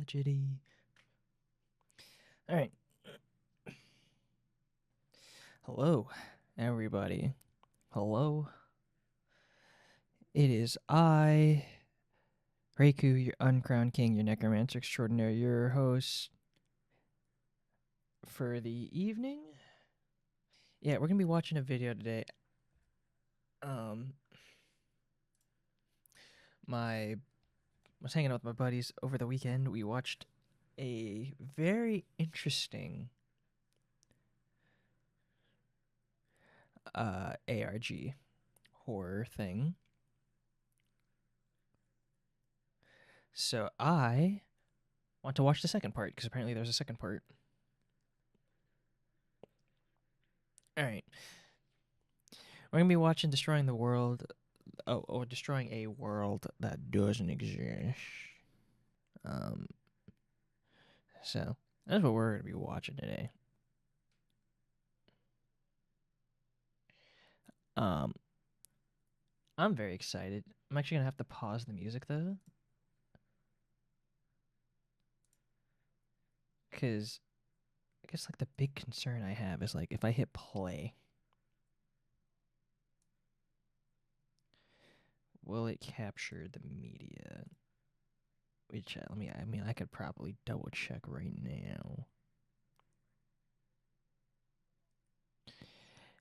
tragedy. All right. Hello, everybody. Hello. It is I, Reiku, your uncrowned king, your necromancer extraordinary, your host for the evening. Yeah, we're gonna be watching a video today. I was hanging out with my buddies over the weekend. We watched a very interesting ARG horror thing. So I want to watch the second part because apparently there's a second part. All right. We're going to be watching Destroying the World. Oh, Destroying a World That Doesn't Exist. So that's what we're going to be watching today. I'm very excited. I'm actually going to have to pause the music though. Because I guess like the big concern I have is like if I hit play, will it capture the media? Which I could probably double check right now.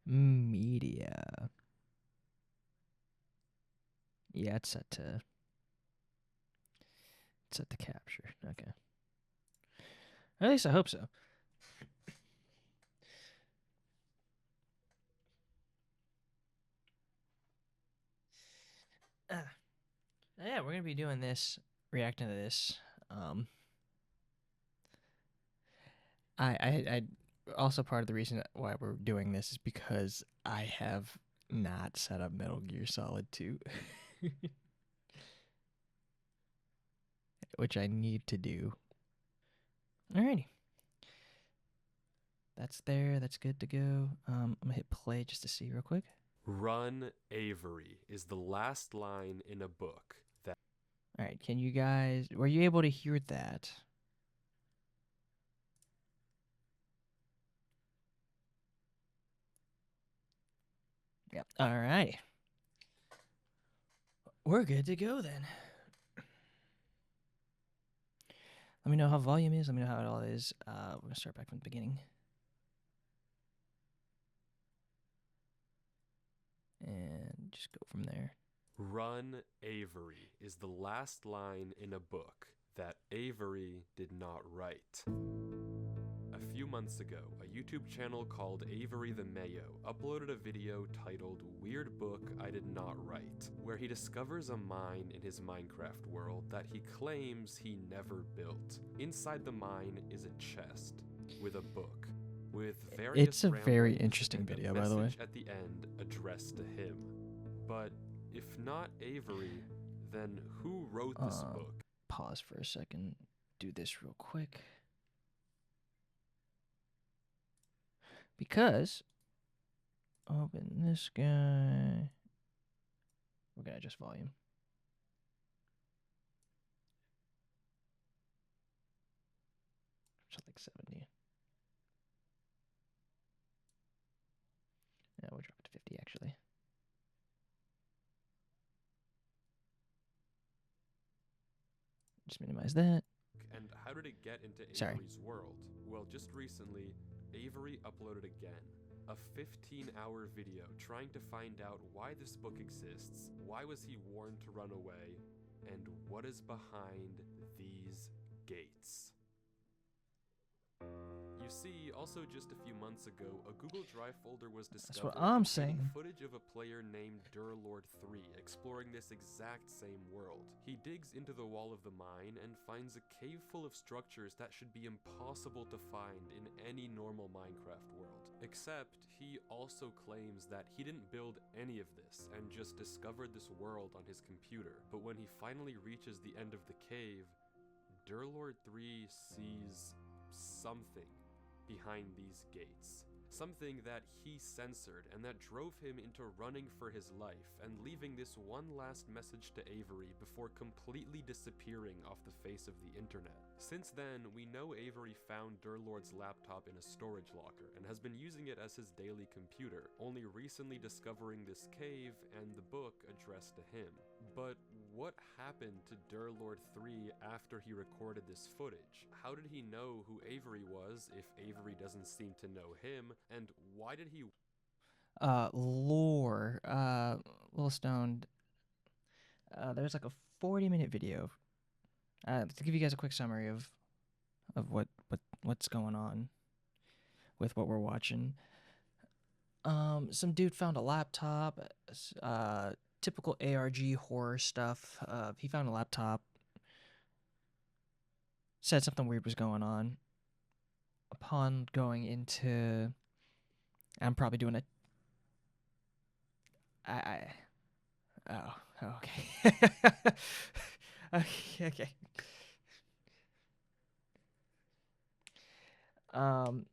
Media. Yeah, it's set to capture. Okay. At least I hope so. Yeah, we're gonna be doing this, reacting to this. I also part of the reason why we're doing this is because I have not set up Metal Gear Solid 2, which I need to do. Alrighty. That's there. That's good to go. I'm gonna hit play just to see real quick. Run, Avery is the last line in a book that... All right, can you guys... Were you able to hear that? Yep. All right. We're good to go then. Let me know how volume is. Let me know how it all is. We're going to start back from the beginning. And just go from there. Run, Avery is the last line in a book that Avery did not write. A few months ago, a YouTube channel called Avery the Mayo uploaded a video titled Weird Book I Did Not Write, where he discovers a mine in his Minecraft world that he claims he never built. Inside the mine is a chest with a book with various It's a very ramblings interesting and video, a by the way. message at the end addressed to him. But if not Avery, then who wrote this book? Pause for a second. Do this real quick. Because open this guy. We're gonna adjust volume. Just like 70. Yeah, we'll drop it to 50 actually. Just minimize that. And how did it get into Sorry. Avery's world? Well, just recently, Avery uploaded again a 15-hour video trying to find out why this book exists, why was he warned to run away, and what is behind these gates. You see, also just a few months ago, a Google Drive folder was discovered what I'm containing saying. footage of a player named Durlord 3 exploring this exact same world. He digs into the wall of the mine and finds a cave full of structures that should be impossible to find in any normal Minecraft world. Except, he also claims that he didn't build any of this and just discovered this world on his computer. But when he finally reaches the end of the cave, Durlord 3 sees something behind these gates. something that he censored and that drove him into running for his life and leaving this one last message to Avery before completely disappearing off the face of the internet. Since then, we know Avery found Durlord's laptop in a storage locker and has been using it as his daily computer, only recently discovering this cave and the book addressed to him. But what happened to Durlord 3 after he recorded this footage? How did he know who Avery was if Avery doesn't seem to know him? And why did he... Lore. Little stoned. There's like a 40-minute video. To give you guys a quick summary of what's going on with what we're watching. Some dude found a laptop. Typical ARG horror stuff. He found a laptop. Said something weird was going on. Upon going into, I'm probably doing a. Okay. Okay. Um.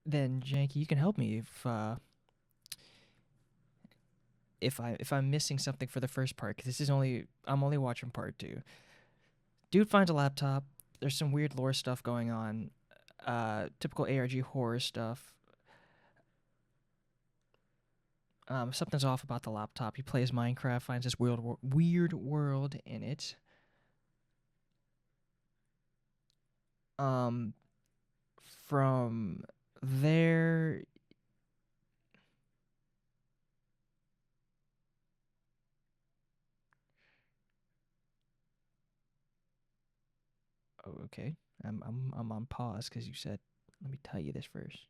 Then Janky, you can help me if I'm missing something for the first part, because I'm only watching part 2. Dude finds a laptop. There's some weird lore stuff going on. Typical ARG horror stuff. Something's off about the laptop. He plays Minecraft, finds this weird world in it. From there, oh, okay. I'm on pause because you said, let me tell you this first.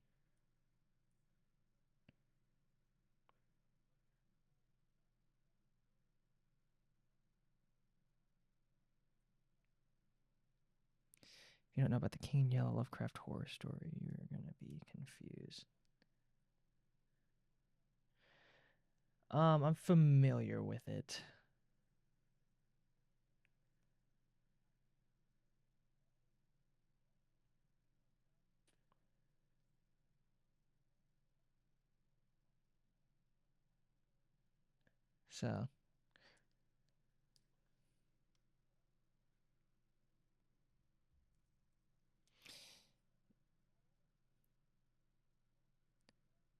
If you don't know about the King Yellow Lovecraft horror story, you're gonna be confused. I'm familiar with it. So,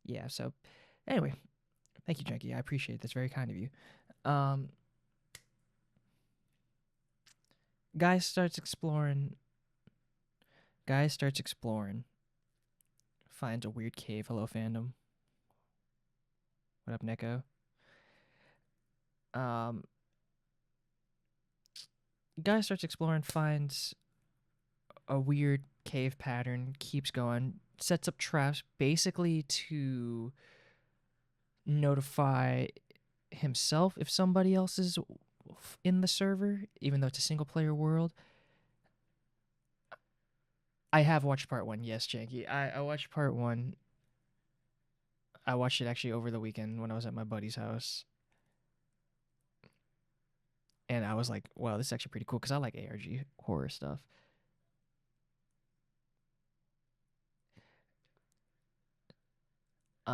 yeah, so anyway, thank you, Junkie. I appreciate it. That's very kind of you. Um, guy starts exploring. Guy starts exploring. Finds a weird cave. Hello, fandom. What up, Neko? Um, guy starts exploring. Finds a weird cave pattern. Keeps going. Sets up traps, basically to notify himself if somebody else is in the server, even though it's a single player world. I have watched part 1, yes, Janky. I watched part 1. I watched it actually over the weekend when I was at my buddy's house. And I was like, wow, this is actually pretty cool because I like ARG horror stuff.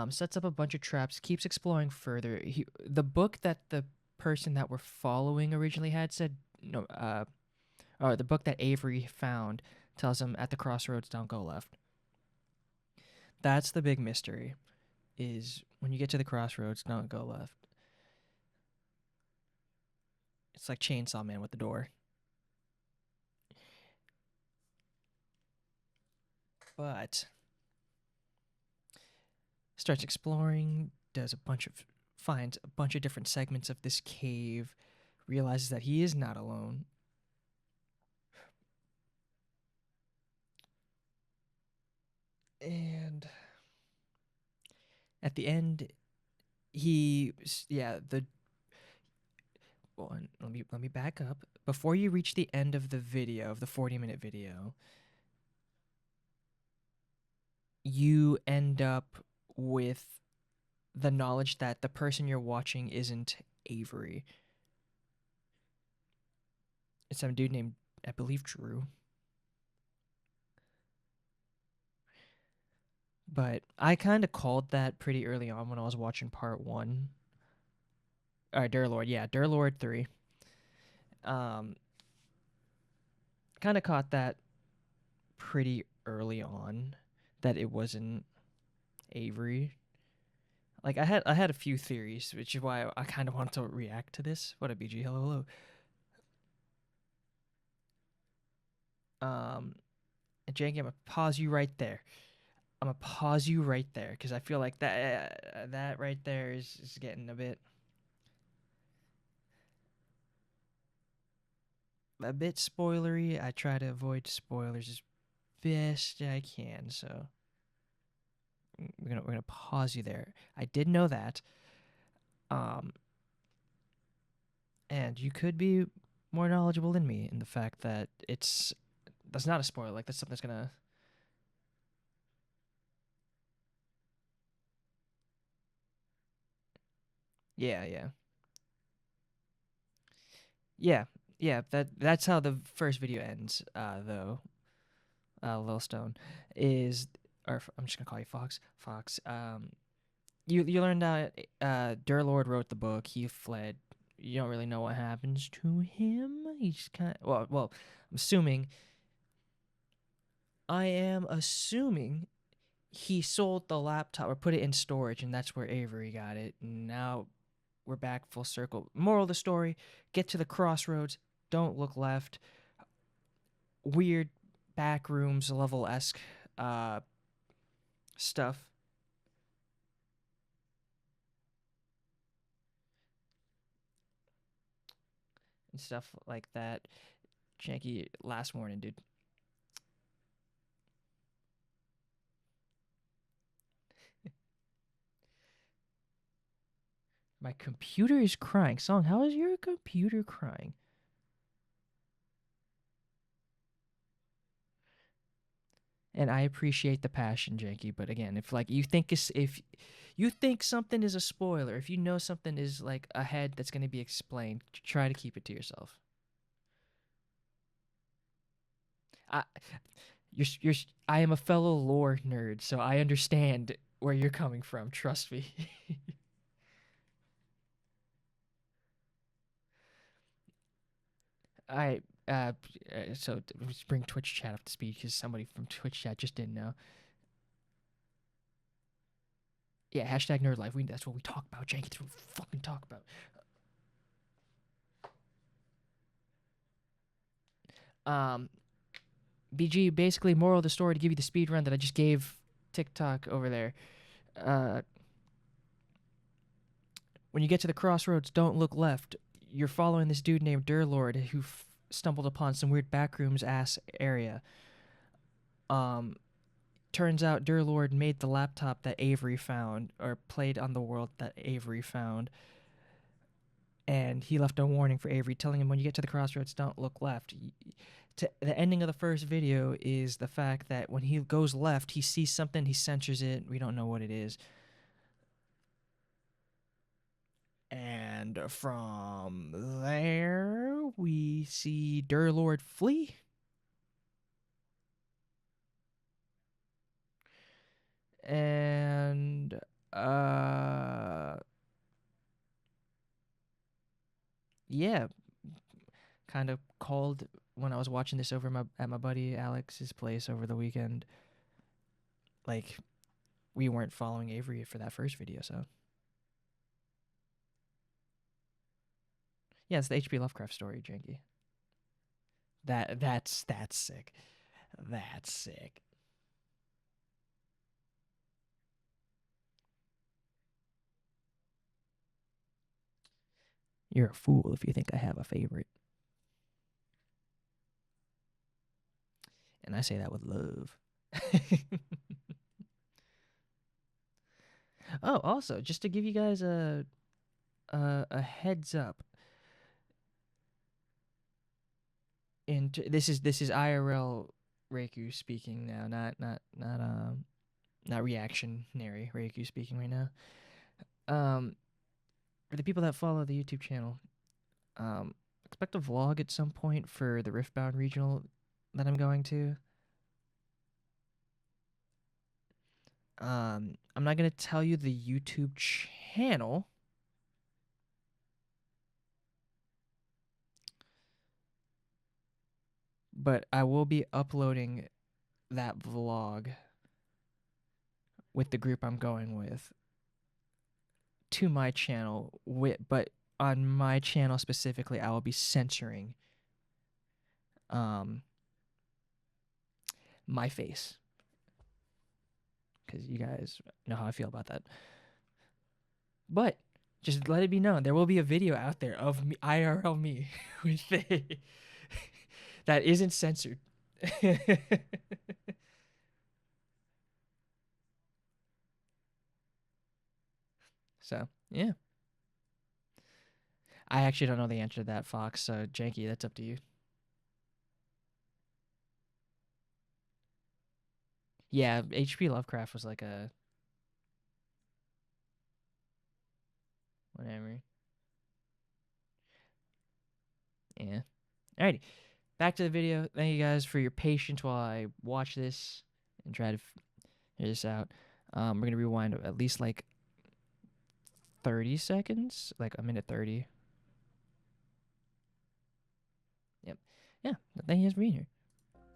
Sets up a bunch of traps, keeps exploring further. The book that the person that we're following originally had said, no, or the book that Avery found tells him at the crossroads, don't go left. That's the big mystery, is when you get to the crossroads, don't go left. It's like Chainsaw Man with the door. But starts exploring, finds a bunch of different segments of this cave, realizes that he is not alone. And at the end, let me back up. Before you reach the end of the video, of the 40-minute video, you end up with the knowledge that the person you're watching isn't Avery. It's some dude named, I believe, Drew. But I kind of called that pretty early on when I was watching part one. Durlord, yeah, Durlord 3. Um, kind of caught that pretty early on that it wasn't Avery. Like I had a few theories, which is why I kind of want to react to this. What up, BG? Hello, hello. Janky, I'm gonna pause you right there. I'm gonna pause you right there because I feel like that right there is getting a bit spoilery. I try to avoid spoilers as best I can, so we're gonna pause you there. I did know that, um, and you could be more knowledgeable than me in the fact that that's not a spoiler. Like that's something that's gonna yeah yeah yeah that's how the first video ends. Though Lil Stone is or I'm just gonna call you Fox. You learned that Durlord wrote the book. He fled. You don't really know what happens to him. He's kind of well. I am assuming he sold the laptop or put it in storage, and that's where Avery got it. And now we're back full circle. Moral of the story: get to the crossroads. Don't look left. Weird back rooms level esque uh, stuff and stuff like that. Janky, last warning, dude. My computer is crying. Song, how is your computer crying? And I appreciate the passion, Janky. But again, if you think something is a spoiler, if you know something is like ahead that's going to be explained, try to keep it to yourself. I you're I am a fellow lore nerd, so I understand where you're coming from. Trust me. I so let's bring Twitch chat up to speed because somebody from Twitch chat just didn't know. Yeah, hashtag nerd life. That's what we talk about. Janky, that's what we fucking talk about. Um, BG, basically, moral of the story to give you the speed run that I just gave TikTok over there. Uh, when you get to the crossroads, don't look left. You're following this dude named Durlord who stumbled upon some weird backrooms ass area. Um, turns out Durlord made the laptop that Avery found, or played on the world that Avery found, and he left a warning for Avery, telling him when you get to the crossroads, don't look left. The ending of the first video is the fact that when he goes left, he sees something, he censors it. We don't know what it is. And from there, we see Durlord flee. And uh yeah, kind of called when I was watching this over at my buddy Alex's place over the weekend. Like we weren't following Avery for that first video, so yeah, it's the H.P. Lovecraft story, Janky. That's sick. That's sick. You're a fool if you think I have a favorite. And I say that with love. Oh, also, just to give you guys a heads up, and this is IRL Reiku speaking now, not reactionary Reiku speaking right now. Um, for the people that follow the YouTube channel, expect a vlog at some point for the Riftbound regional that I'm going to. I'm not gonna tell you the YouTube channel. But I will be uploading that vlog with the group I'm going with to my channel. But on my channel specifically, I will be censoring my face because you guys know how I feel about that. But just let it be known, there will be a video out there of me, IRL me, with that isn't censored. So yeah, I actually don't know the answer to that, Fox. So Janky, that's up to you. Yeah, H.P. Lovecraft was like a whatever. Yeah. Alrighty, back to the video. Thank you guys for your patience while I watch this and try to figure this out. We're gonna rewind at least like 30 seconds, like a minute 30. Yep. Yeah. Thank you guys for being here.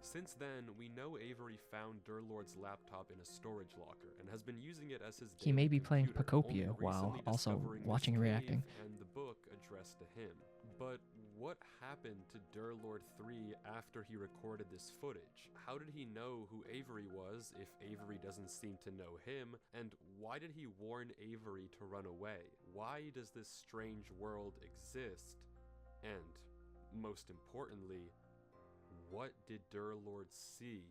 Since then, we know Avery found Durlord's laptop in a storage locker and has been using it as his He daily may be playing computer, only Pacopia while recently also discovering watching this and cave reacting. and the book addressed to him. But what happened to Durlord 3 after he recorded this footage? How did he know who Avery was if Avery doesn't seem to know him? And why did he warn Avery to run away? Why does this strange world exist? And, most importantly, what did Durlord see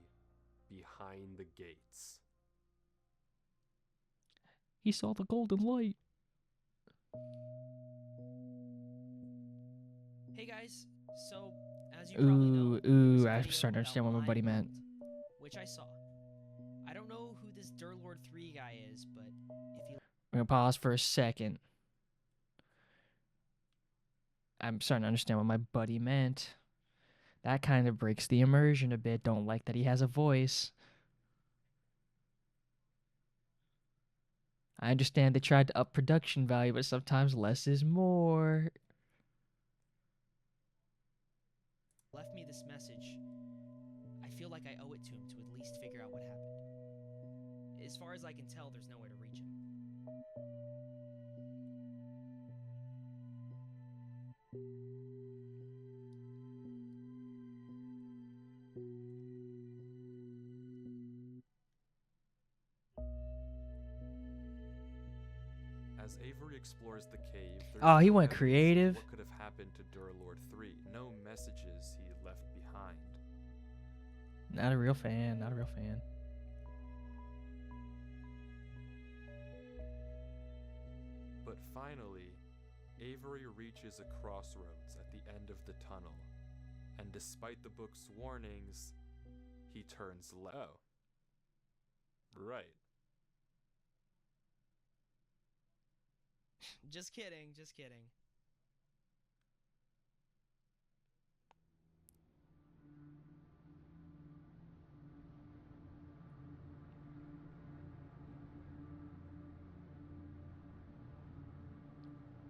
behind the gates? He saw the golden light. Hey guys, so as you probably know, there was a I'm video starting to understand about what my my buddy meant. build, which I saw. I don't know who this Durlord 3 guy is, but if he We're gonna pause for a second. I'm starting to understand what my buddy meant. That kind of breaks the immersion a bit. Don't like that he has a voice. I understand they tried to up production value, but sometimes less is more. left me this message, I feel like I owe it to him to at least figure out what happened. As far as I can tell, there's nowhere to reach him. As Avery explores the cave, there's Oh, he no went evidence of creative. what could have happened to Durlord 3. No messages he left behind. Not a real fan. Not a real fan. But finally, Avery reaches a crossroads at the end of the tunnel. And despite the book's warnings, he turns left. Oh. Right. Just kidding, just kidding.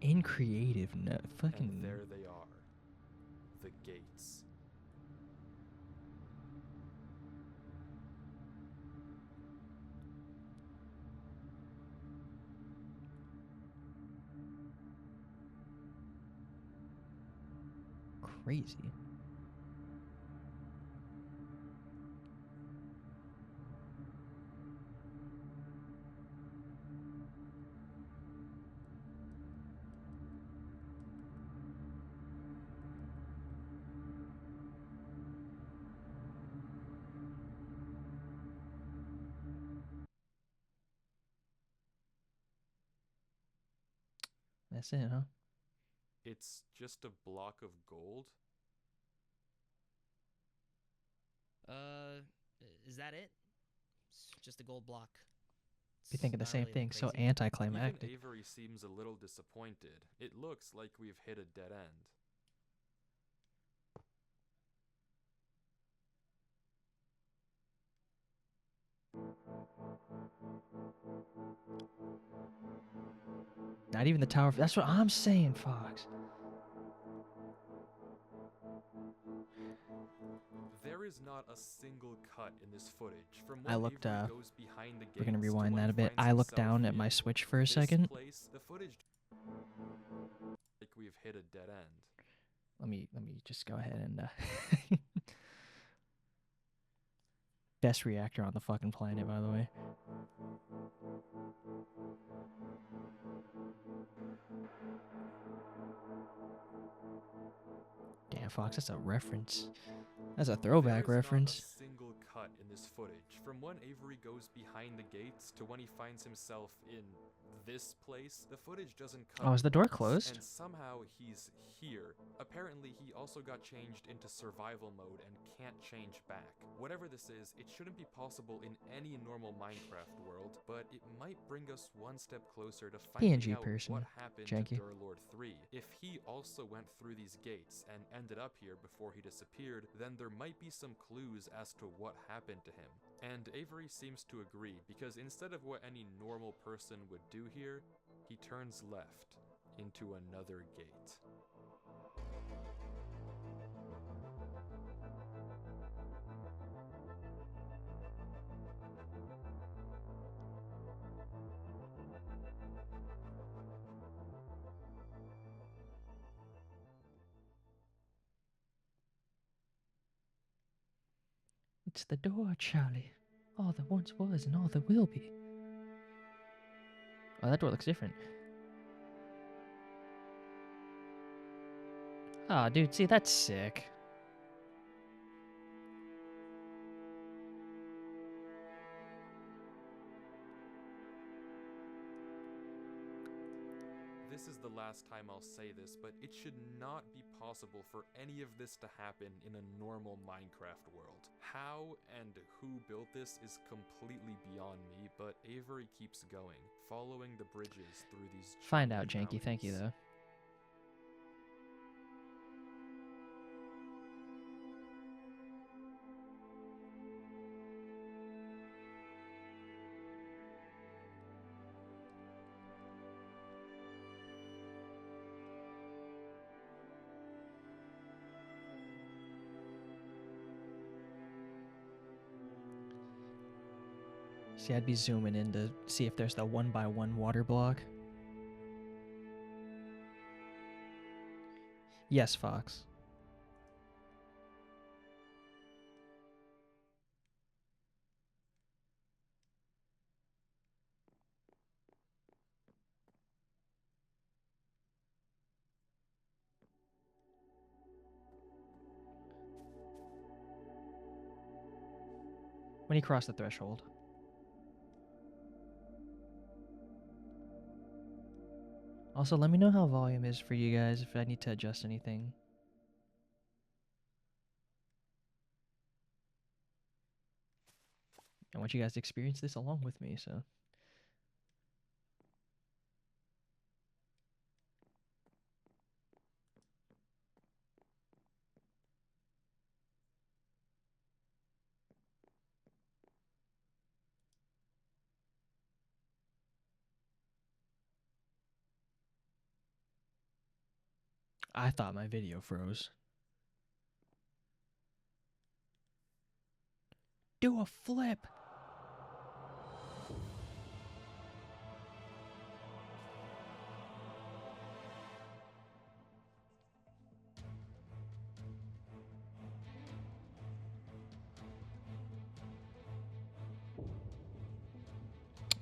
In creative, no fucking. And there they are. The gates. Crazy. That's it, huh? It's just a block of gold? Uh, is that it? It's just a gold block. Be thinking the It's not same really that thing. So crazy. Even anticlimactic. Avery seems a little disappointed. It looks like we've hit a dead end. Not even the tower. That's what I'm saying, Fox. There is not a single cut in this footage from I when looked, Avery goes behind the gates we're gonna to rewind when that he a bit. finds I looked himself down at my in Switch for a this second. place. The footage like we've hit a dead end. Let me just go ahead and best reactor on the fucking planet, by the way. Damn, Fox, that's a reference. That's a throwback There is not a reference. single cut in this footage from when Avery goes behind the gates to when he finds himself in this place. The footage doesn't cut Oh, is the door once, closed? and somehow he's here. Apparently, he also got changed into survival mode and can't change back. Whatever this is, it shouldn't be possible in any normal Minecraft world, but it might bring us one step closer to finding PNG out person, what happened janky. to Durlord 3. If he also went through these gates and ended up here before he disappeared, then there might be some clues as to what happened to him. And Avery seems to agree, because instead of what any normal person would do here, he turns left into another gate. It's the door, Charlie. All that once was and all that will be. Oh, that door looks different. Ah, dude, see, that's sick. This is the last time I'll say this, but it should not be possible for any of this to happen in a normal Minecraft world. How and who built this is completely beyond me, but Avery keeps going, following the bridges through these Find out, giant Janky. Thank you, mountains. though. See, I'd be zooming in to see if there's the 1x1 water block. Yes, Fox. When you cross the threshold. Also, let me know how volume is for you guys if I need to adjust anything. I want you guys to experience this along with me, so. I thought my video froze. Do a flip!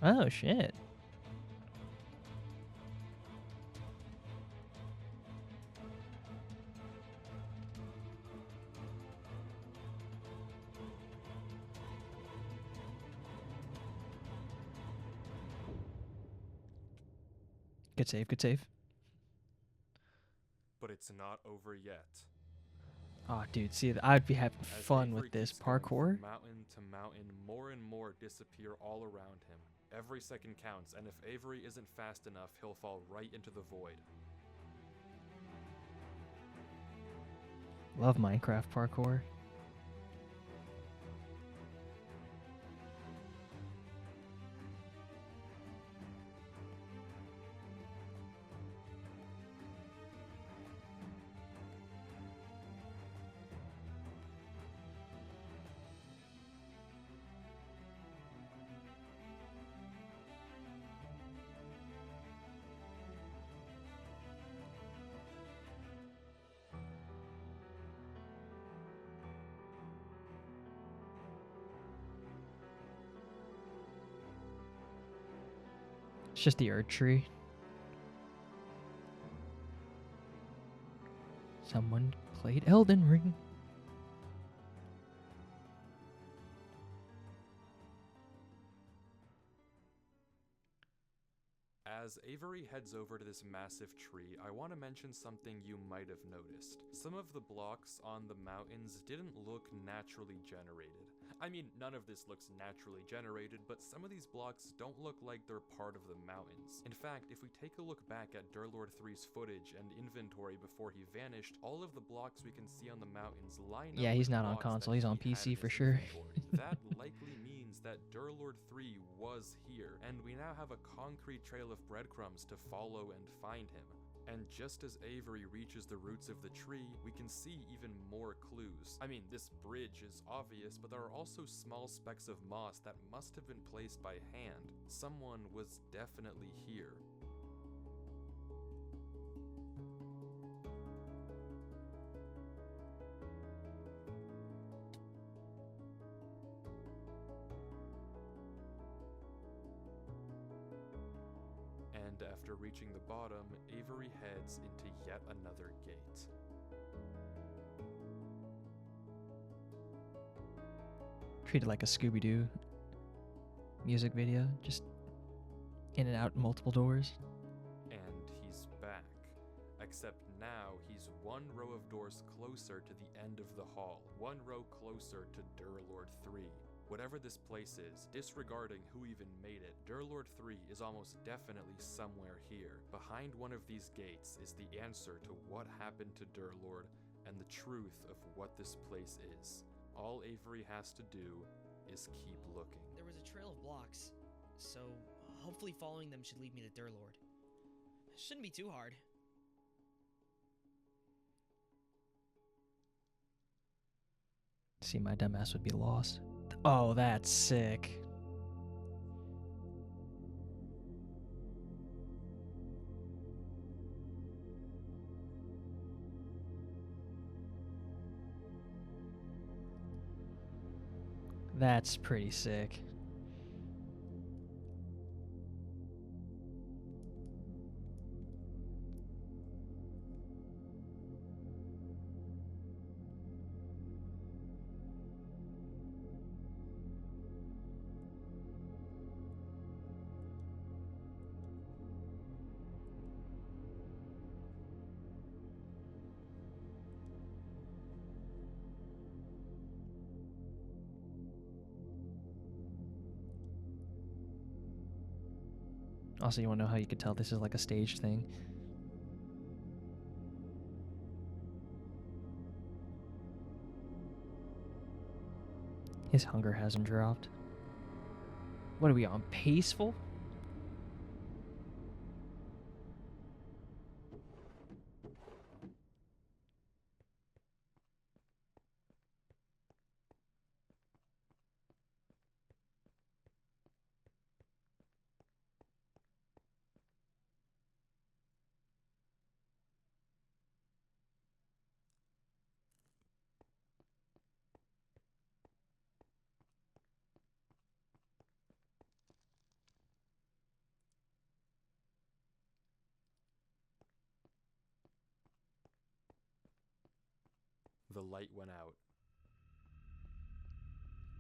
Oh, shit. Good save, good save. But it's not over yet. Oh, dude, see, I'd be having As fun Avery with this keeps going parkour. from mountain to mountain, more and more disappear all around him. Every second counts, and if Avery isn't fast enough, he'll fall right into the void. Love Minecraft parkour. It's just the Earth tree. Someone played Elden Ring. As Avery heads over to this massive tree, I want to mention something you might have noticed. Some of the blocks on the mountains didn't look naturally generated. I mean, none of this looks naturally generated, but some of these blocks don't look like they're part of the mountains. In fact, if we take a look back at Durlord 3's footage and inventory before he vanished, all of the blocks we can see on the mountains line up Yeah, he's with not on blocks console. that He's on he had PC in for his sure. inventory. That likely means that Durlord 3 was here, and we now have a concrete trail of breadcrumbs to follow and find him. And just as Avery reaches the roots of the tree, we can see even more clues. I mean, this bridge is obvious, but there are also small specks of moss that must have been placed by hand. Someone was definitely here. And after reaching the bottom, Avery heads into yet another gate. Treated like a Scooby-Doo music video, just in and out multiple doors. And he's back. Except now he's one row of doors closer to the end of the hall, one row closer to Durlord 3. Whatever this place is, disregarding who even made it, Durlord 3 is almost definitely somewhere here. Behind one of these gates is the answer to what happened to Durlord and the truth of what this place is. All Avery has to do is keep looking. There was a trail of blocks, so hopefully following them should lead me to Durlord. Shouldn't be too hard. See, my dumbass would be lost. Oh, that's sick. That's pretty sick. Also, you want to know how you could tell this is like a staged thing? His hunger hasn't dropped. What are we on? Peaceful? The light went out.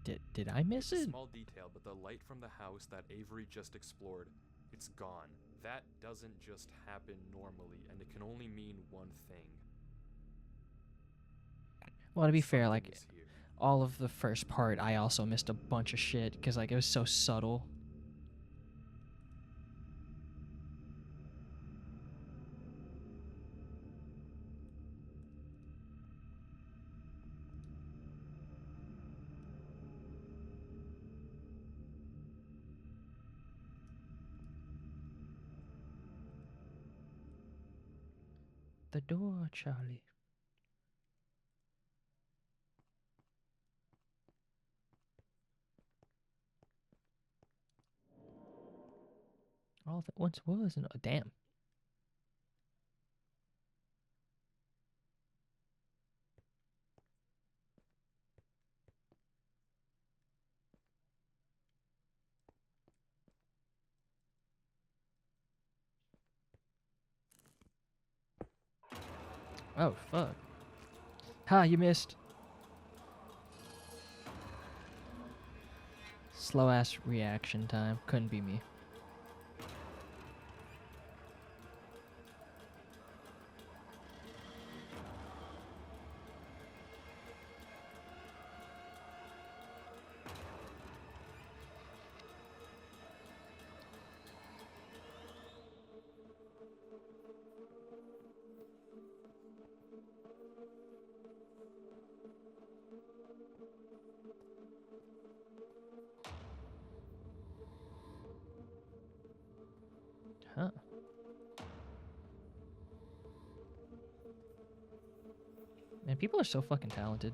Did I miss It's a it? small detail, but the light from the house that Avery just explored, it's gone. That doesn't just happen normally, and it can only mean one thing. Well, to be fair, Something like, is here. all of the first part, I also missed a bunch of shit, because, like, it was so subtle. The door, Charlie. All that once was, and damn. Oh, fuck. Ha, you missed. Slow ass reaction time. Couldn't be me. Huh. Man, people are so fucking talented.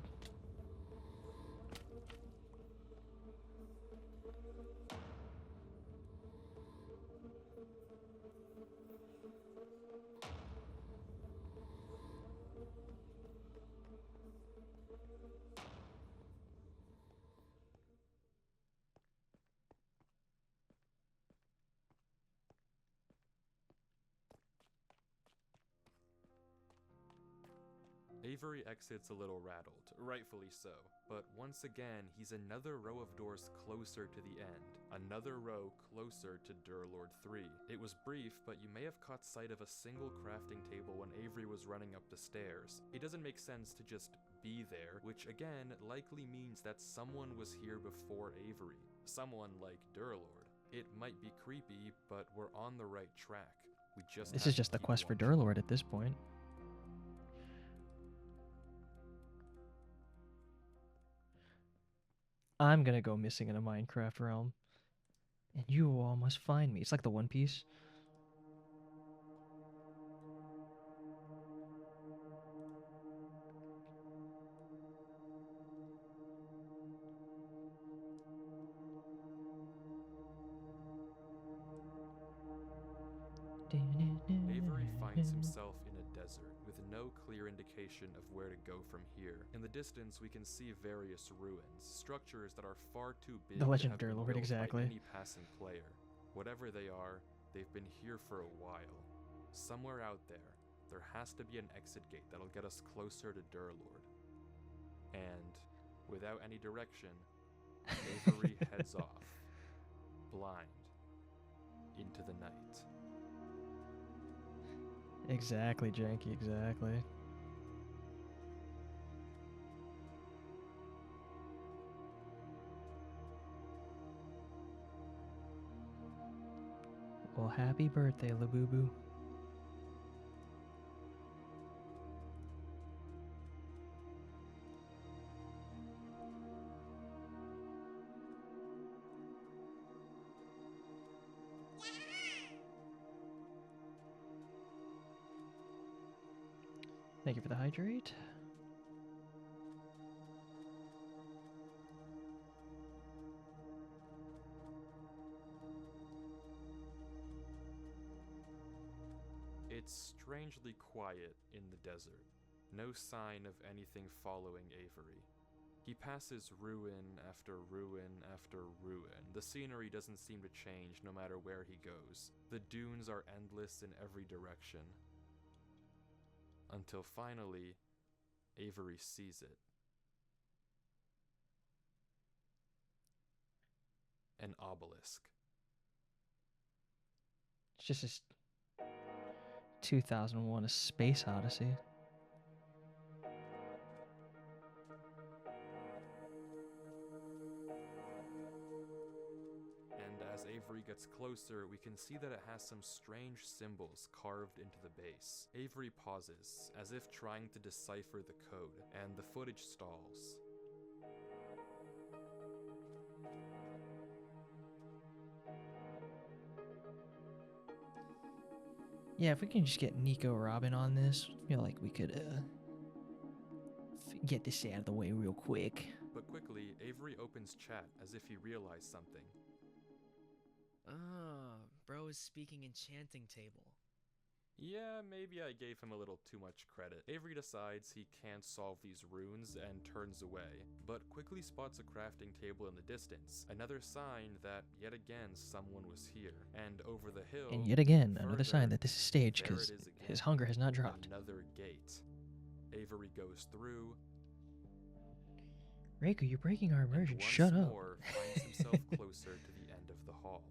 Avery exits a little rattled, rightfully so, but once again he's another row of doors closer to the end, another row closer to Durlord 3. It was brief, but you may have caught sight of a single crafting table when Avery was running up the stairs. It doesn't make sense to just be there, which again likely means that someone was here before Avery, someone like Durlord. It might be creepy, but we're on the right track. We just This have is to just the keep quest for watching. Durlord at this point. I'm gonna go missing in a Minecraft realm. And you all must find me. It's like the One Piece. Avery finds himself in a desert with no clear indication of where to go from here. In the distance, we can see various ruins, structures that are far too big The Legend to of have been Durlord, built exactly. by any passing player. Whatever they are, they've been here for a while. Somewhere out there, there has to be an exit gate that'll get us closer to Durlord. And, without any direction, Avery heads off, blind, into the night. Exactly, Janky, exactly. Well, happy birthday, Labubu. Thank you for the hydrate. It's strangely quiet in the desert. No sign of anything following Avery. He passes ruin after ruin after ruin. The scenery doesn't seem to change no matter where he goes. The dunes are endless in every direction. Until finally, Avery sees it. An obelisk. It's just this 2001 A Space Odyssey. And as Avery gets closer, we can see that it has some strange symbols carved into the base. Avery pauses, as if trying to decipher the code, and the footage stalls. Yeah, if we can just get Nico Robin on this, I feel like we could get this out of the way real quick. But quickly, Avery opens chat as if he realized something. Ah, bro is speaking enchanting table. Yeah, maybe I gave him a little too much credit. Avery decides he can't solve these runes and turns away, but quickly spots a crafting table in the distance, another sign that, yet again, someone was here. And over the hill, And yet again, another further, sign that this is staged there because it is again, his hunger has not dropped. another gate. Avery goes through, Reiko, you're breaking our and immersion. once Shut up. more finds himself closer to the end of the hall.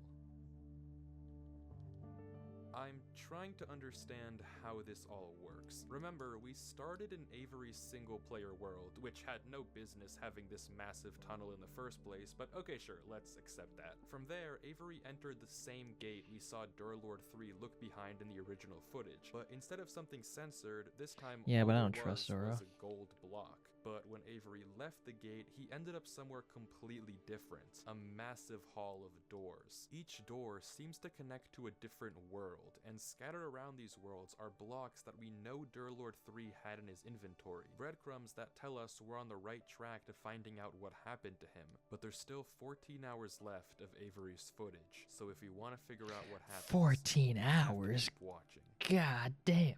I'm trying to understand how this all works. Remember, we started in Avery's single-player world, which had no business having this massive tunnel in the first place, but okay, sure, let's accept that. From there, Avery entered the same gate we saw Durlord 3 look behind in the original footage, but instead of something censored, this time Yeah, all but I it don't trust Zora. was a gold block. But when Avery left the gate, he ended up somewhere completely different. A massive hall of doors. Each door seems to connect to a different world, and scattered around these worlds are blocks that we know Durlord 3 had in his inventory. Breadcrumbs that tell us we're on the right track to finding out what happened to him. But there's still 14 hours left of Avery's footage, so if we want to figure out what happened, 14 we have to hours? keep watching. God damn.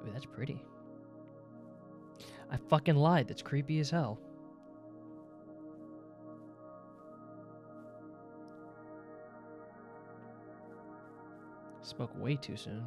Ooh, that's pretty. I fucking lied. That's creepy as hell. Spoke way too soon.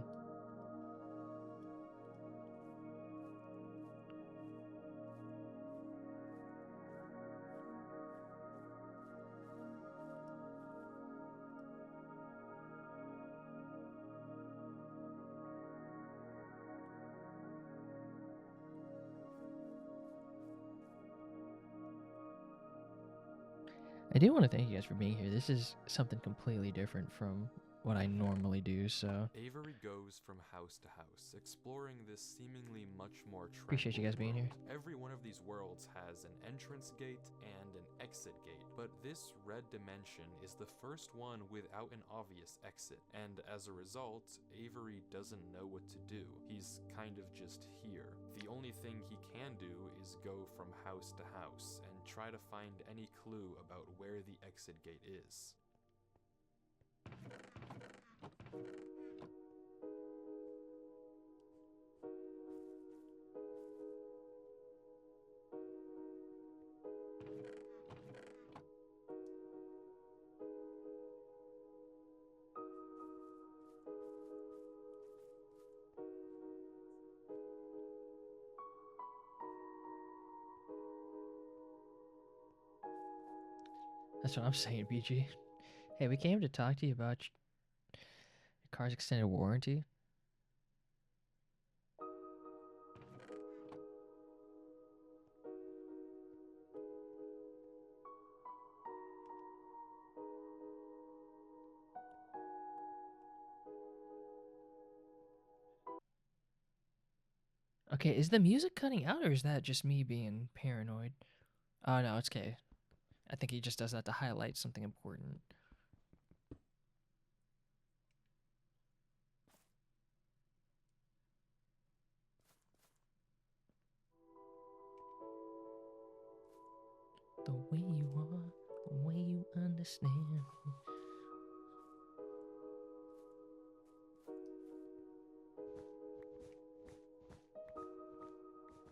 I do want to thank you guys for being here. This is something completely different from what I normally do, so Avery goes from house to house, exploring this seemingly much more tranquil appreciate you guys being here. world. Every one of these worlds has an entrance gate and an exit gate, but this red dimension is the first one without an obvious exit, and as a result, Avery doesn't know what to do. He's kind of just here. The only thing he can do is go from house to house and try to find any clue about where the exit gate is. That's what I'm saying, BG. Hey, we came to talk to you about your car's extended warranty. Okay, is the music cutting out or is that just me being paranoid? Oh no, it's okay. I think he just does that to highlight something important. The way you are, the way you understand.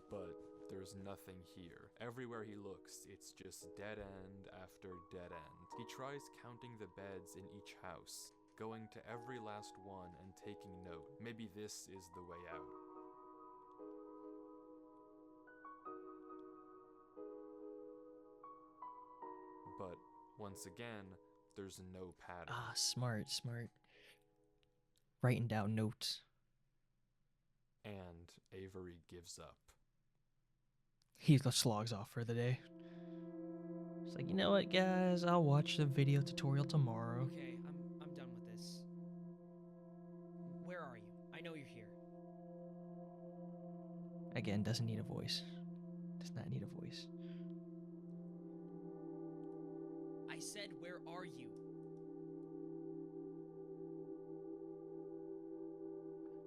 But there's nothing here. Everywhere he looks, it's just dead end after dead end. He tries counting the beds in each house, going to every last one and taking note. Maybe this is the way out. But once again, there's no pattern. Ah, smart, smart. Writing down notes. And Avery gives up. He just logs off for the day. It's like, you know what, guys? I'll watch the video tutorial tomorrow. Okay, I'm done with this. Where are you? I know you're here. Again, doesn't need a voice. Does not need a voice. I said, where are you?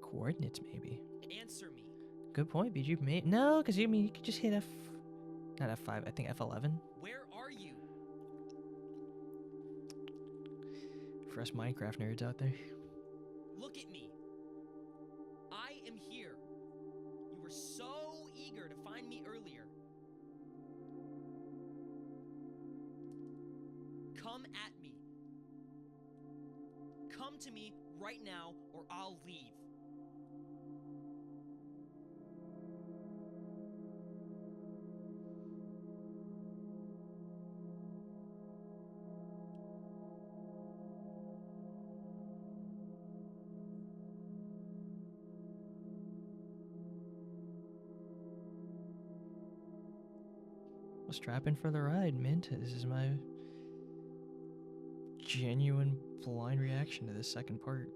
Coordinates, maybe. Answer me. Good point, BG. No, because you could just hit F. Not F5, I think F11. Where are you? For us Minecraft nerds out there. Look at me. I am here. You were were so eager to find me earlier. Come at me. Come to me right now, or I'll leave. Well, strap in for the ride, Mint. This is my genuine blind reaction to this second part.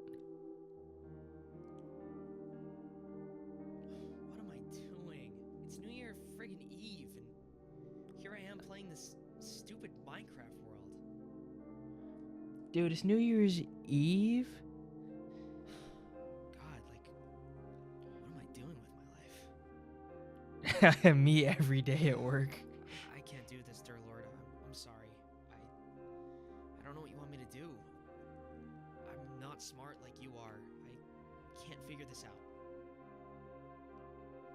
What am I doing? It's New Year friggin' Eve, and here I am playing this stupid Minecraft world. Dude, it's New Year's Eve? God, like, what am I doing with my life? Me every day at work. I can't do this, dear Lord. I'm sorry. I don't know what you want me to do. I'm not smart like you are. I can't figure this out.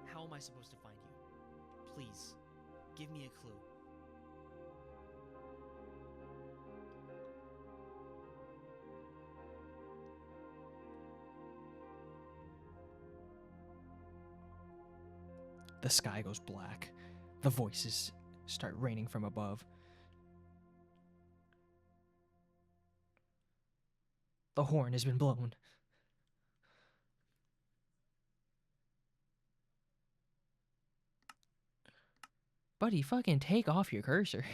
How am I supposed to find you? Please, give me a clue. The sky goes black. The voices start raining from above. The horn has been blown. Buddy, fucking take off your cursor.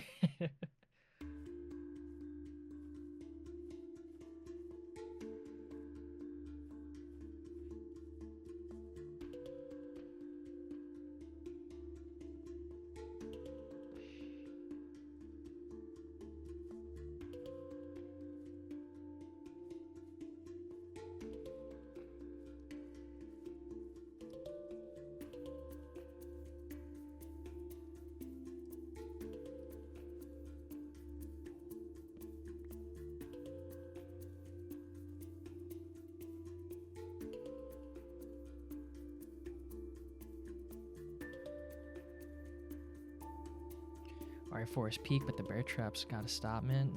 Alright, Forest Peak, but the bear traps gotta stop, man.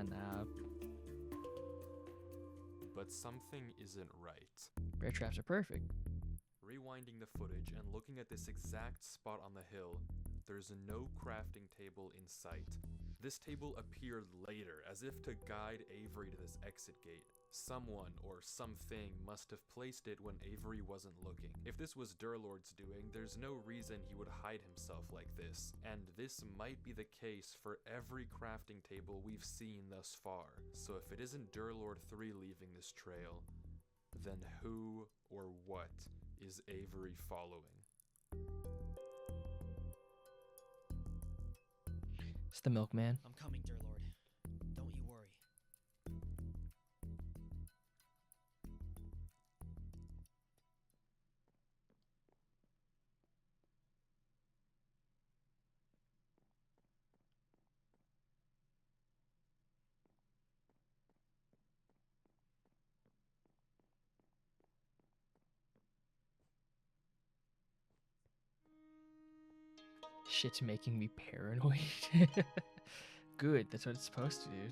Nah. But something isn't right. Bear traps are perfect. Rewinding the footage and looking at this exact spot on the hill, there's no crafting table in sight. This table appeared later, as if to guide Avery to this exit gate. Someone or something must have placed it when Avery wasn't looking. If this was Durlord's doing, there's no reason he would hide himself like this, and this might be the case for every crafting table we've seen thus far. So if it isn't Durlord 3 leaving this trail, then who or what is Avery following? It's the milkman. I'm coming, dear Lord. Don't you worry. Shit's making me paranoid. Good, that's what it's supposed to do.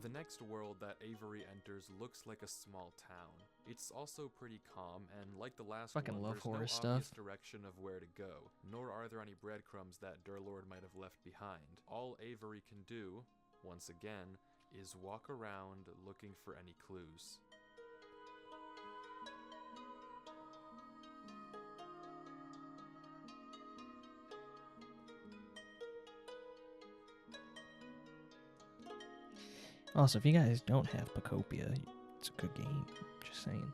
The next world that Avery enters looks like a small town. It's also pretty calm, and like the last Fucking one, love there's horror no stuff. obvious direction of where to go, nor are there any breadcrumbs that Durlord might have left behind. All Avery can do, once again, is walk around looking for any clues. Also, if you guys don't have Pacopia, it's a good game. Just saying.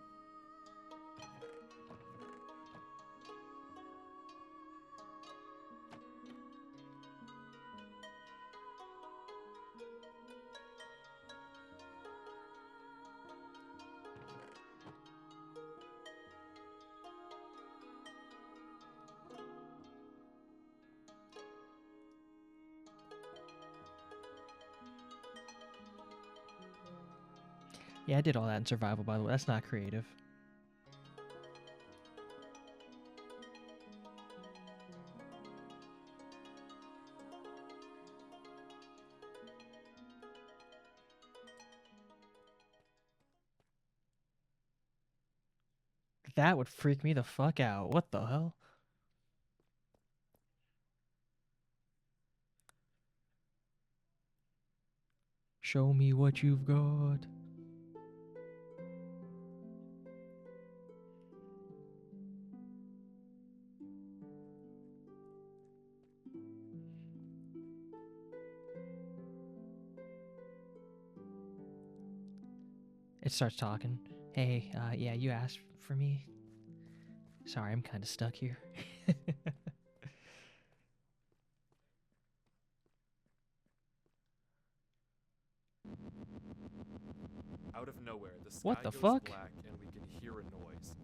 Yeah, I did all that in survival, by the way. That's not creative. That would freak me the fuck out. What the hell? Show me what you've got. It starts talking. Hey, yeah, you asked for me. Sorry, I'm kind of stuck here. Out of nowhere, the sky What the goes fuck? black and we can hear a noise.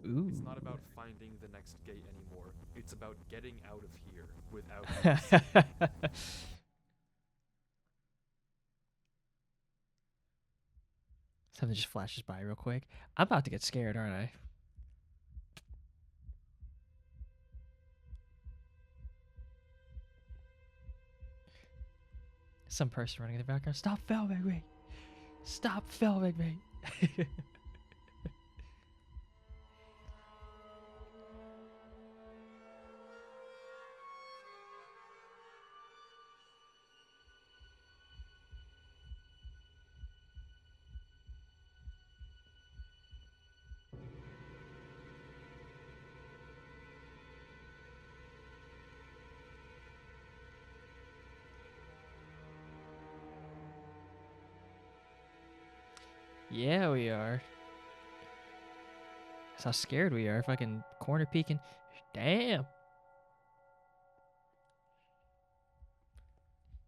Ooh. It's not about finding the next gate anymore. It's about getting out of here without being seen. Something just flashes by real quick. I'm about to get scared, aren't I? Some person running in the background. Stop filming me! Stop filming me! Yeah, we are. That's how scared we are. Fucking corner peeking. Damn.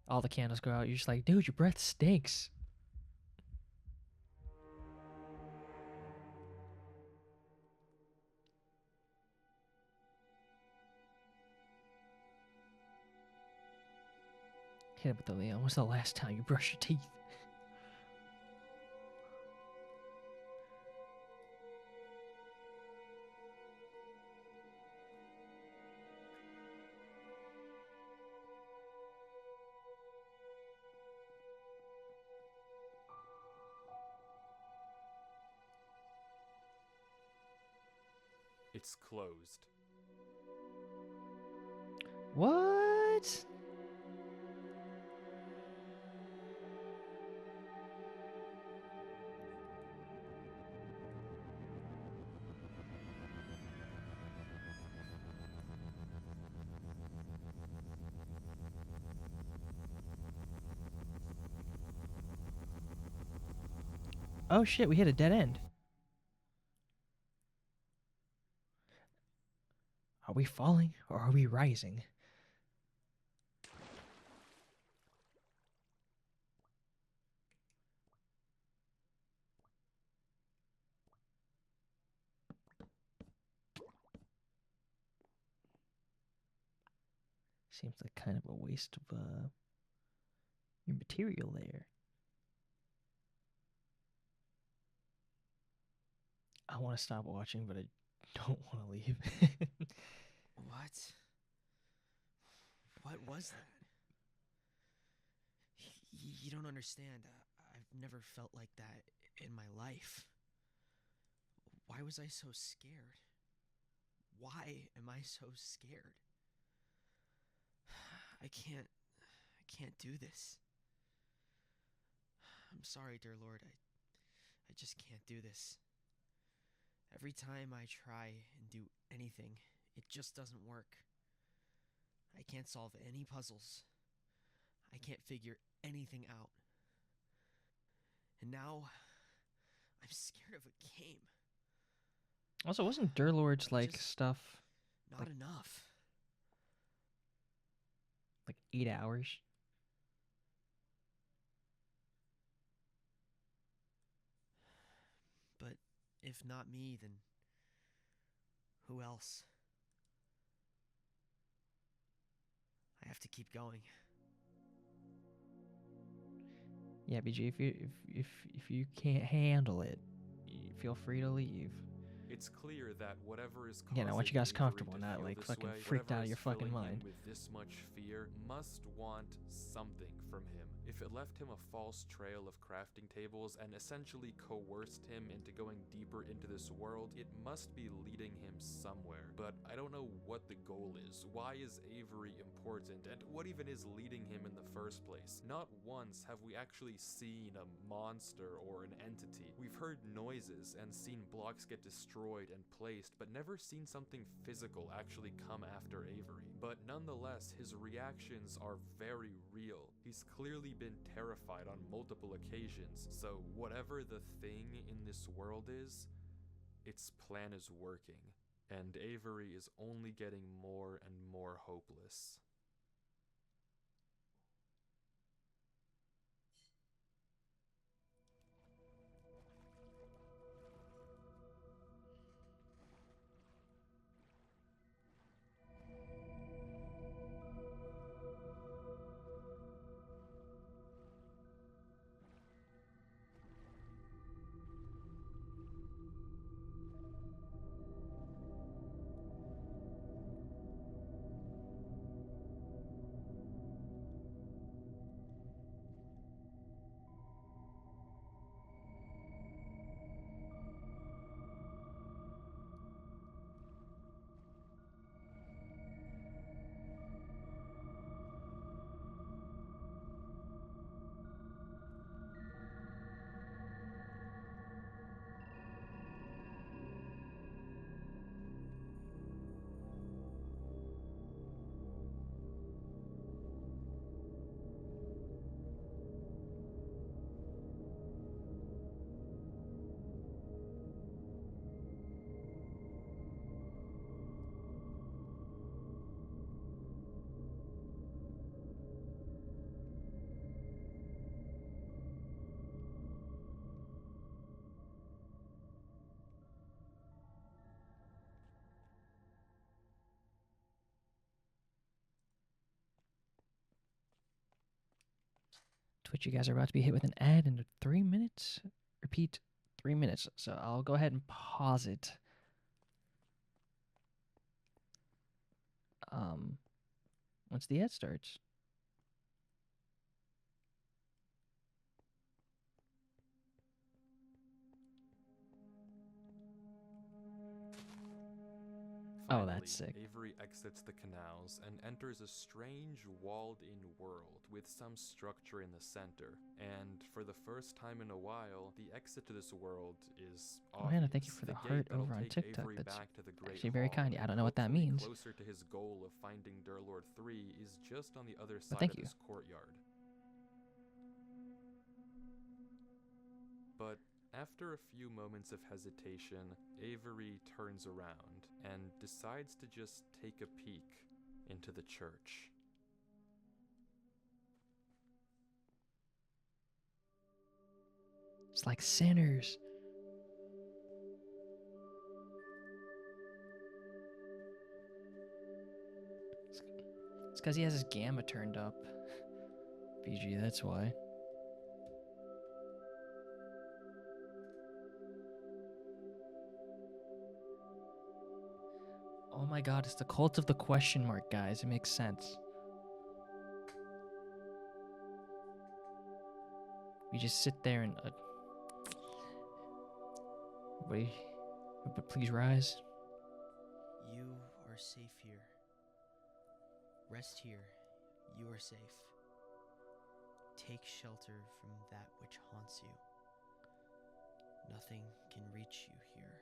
All the candles go out. You're just like, dude, your breath stinks. Hit it with the Leon. When's the last time you brush your teeth? It's closed. What? Oh shit, we hit a dead end. Are we falling or are we rising? Seems like kind of a waste of your material there. I want to stop watching, but I don't want to leave. What? What was that? You don't understand. I've never felt like that in my life. Why was I so scared? Why am I so scared? I can't do this. I'm sorry, dear Lord. I just can't do this. Every time I try and do anything, it just doesn't work. I can't solve any puzzles. I can't figure anything out. And now, I'm scared of a game. Also, wasn't Durlord's like Just stuff not like enough. 8 hours? But if not me, then who else? I have to keep going. Yeah, BG. If you can't handle it, feel free to leave. It's clear that whatever is Again, I want causing you guys Avery comfortable, to not feel like this fucking way, freaked out whatever of your is fucking filling him mind. with this much fear, must want something from him. If it left him a false trail of crafting tables and essentially coerced him into going deeper into this world, it must be leading him somewhere. But I don't know what the goal is. Why is Avery important? And what even is leading him in the first place? Not once have we actually seen a monster or an entity. We've heard noises and seen blocks get destroyed and placed, but never seen something physical actually come after Avery. But nonetheless, his reactions are very real. He's clearly been terrified on multiple occasions, so whatever the thing in this world is, its plan is working, and Avery is only getting more and more hopeless. Twitch, you guys are about to be hit with an ad in 3 minutes. Repeat, 3 minutes. So I'll go ahead and pause it. Once the ad starts. Oh, Finally, that's sick. Avery exits the canals and enters a strange walled-in world with some structure in the center. And for the first time in a while, the exit to this world is Oh, obvious. Hannah, thank you for the gate heart that'll over on take TikTok. Avery That's back to the Great actually very Hall kind. I and don't know what that hopefully means. closer to his goal of finding Durlord 3 is just on the other But side thank of you. this courtyard. But after a few moments of hesitation, Avery turns around and decides to just take a peek into the church. It's like sinners. It's because he has his gamma turned up. BG, that's why. Oh my god, it's the cult of the question mark, guys. It makes sense. We just sit there and... wait. But please rise. You are safe here. Rest here. You are safe. Take shelter from that which haunts you. Nothing can reach you here.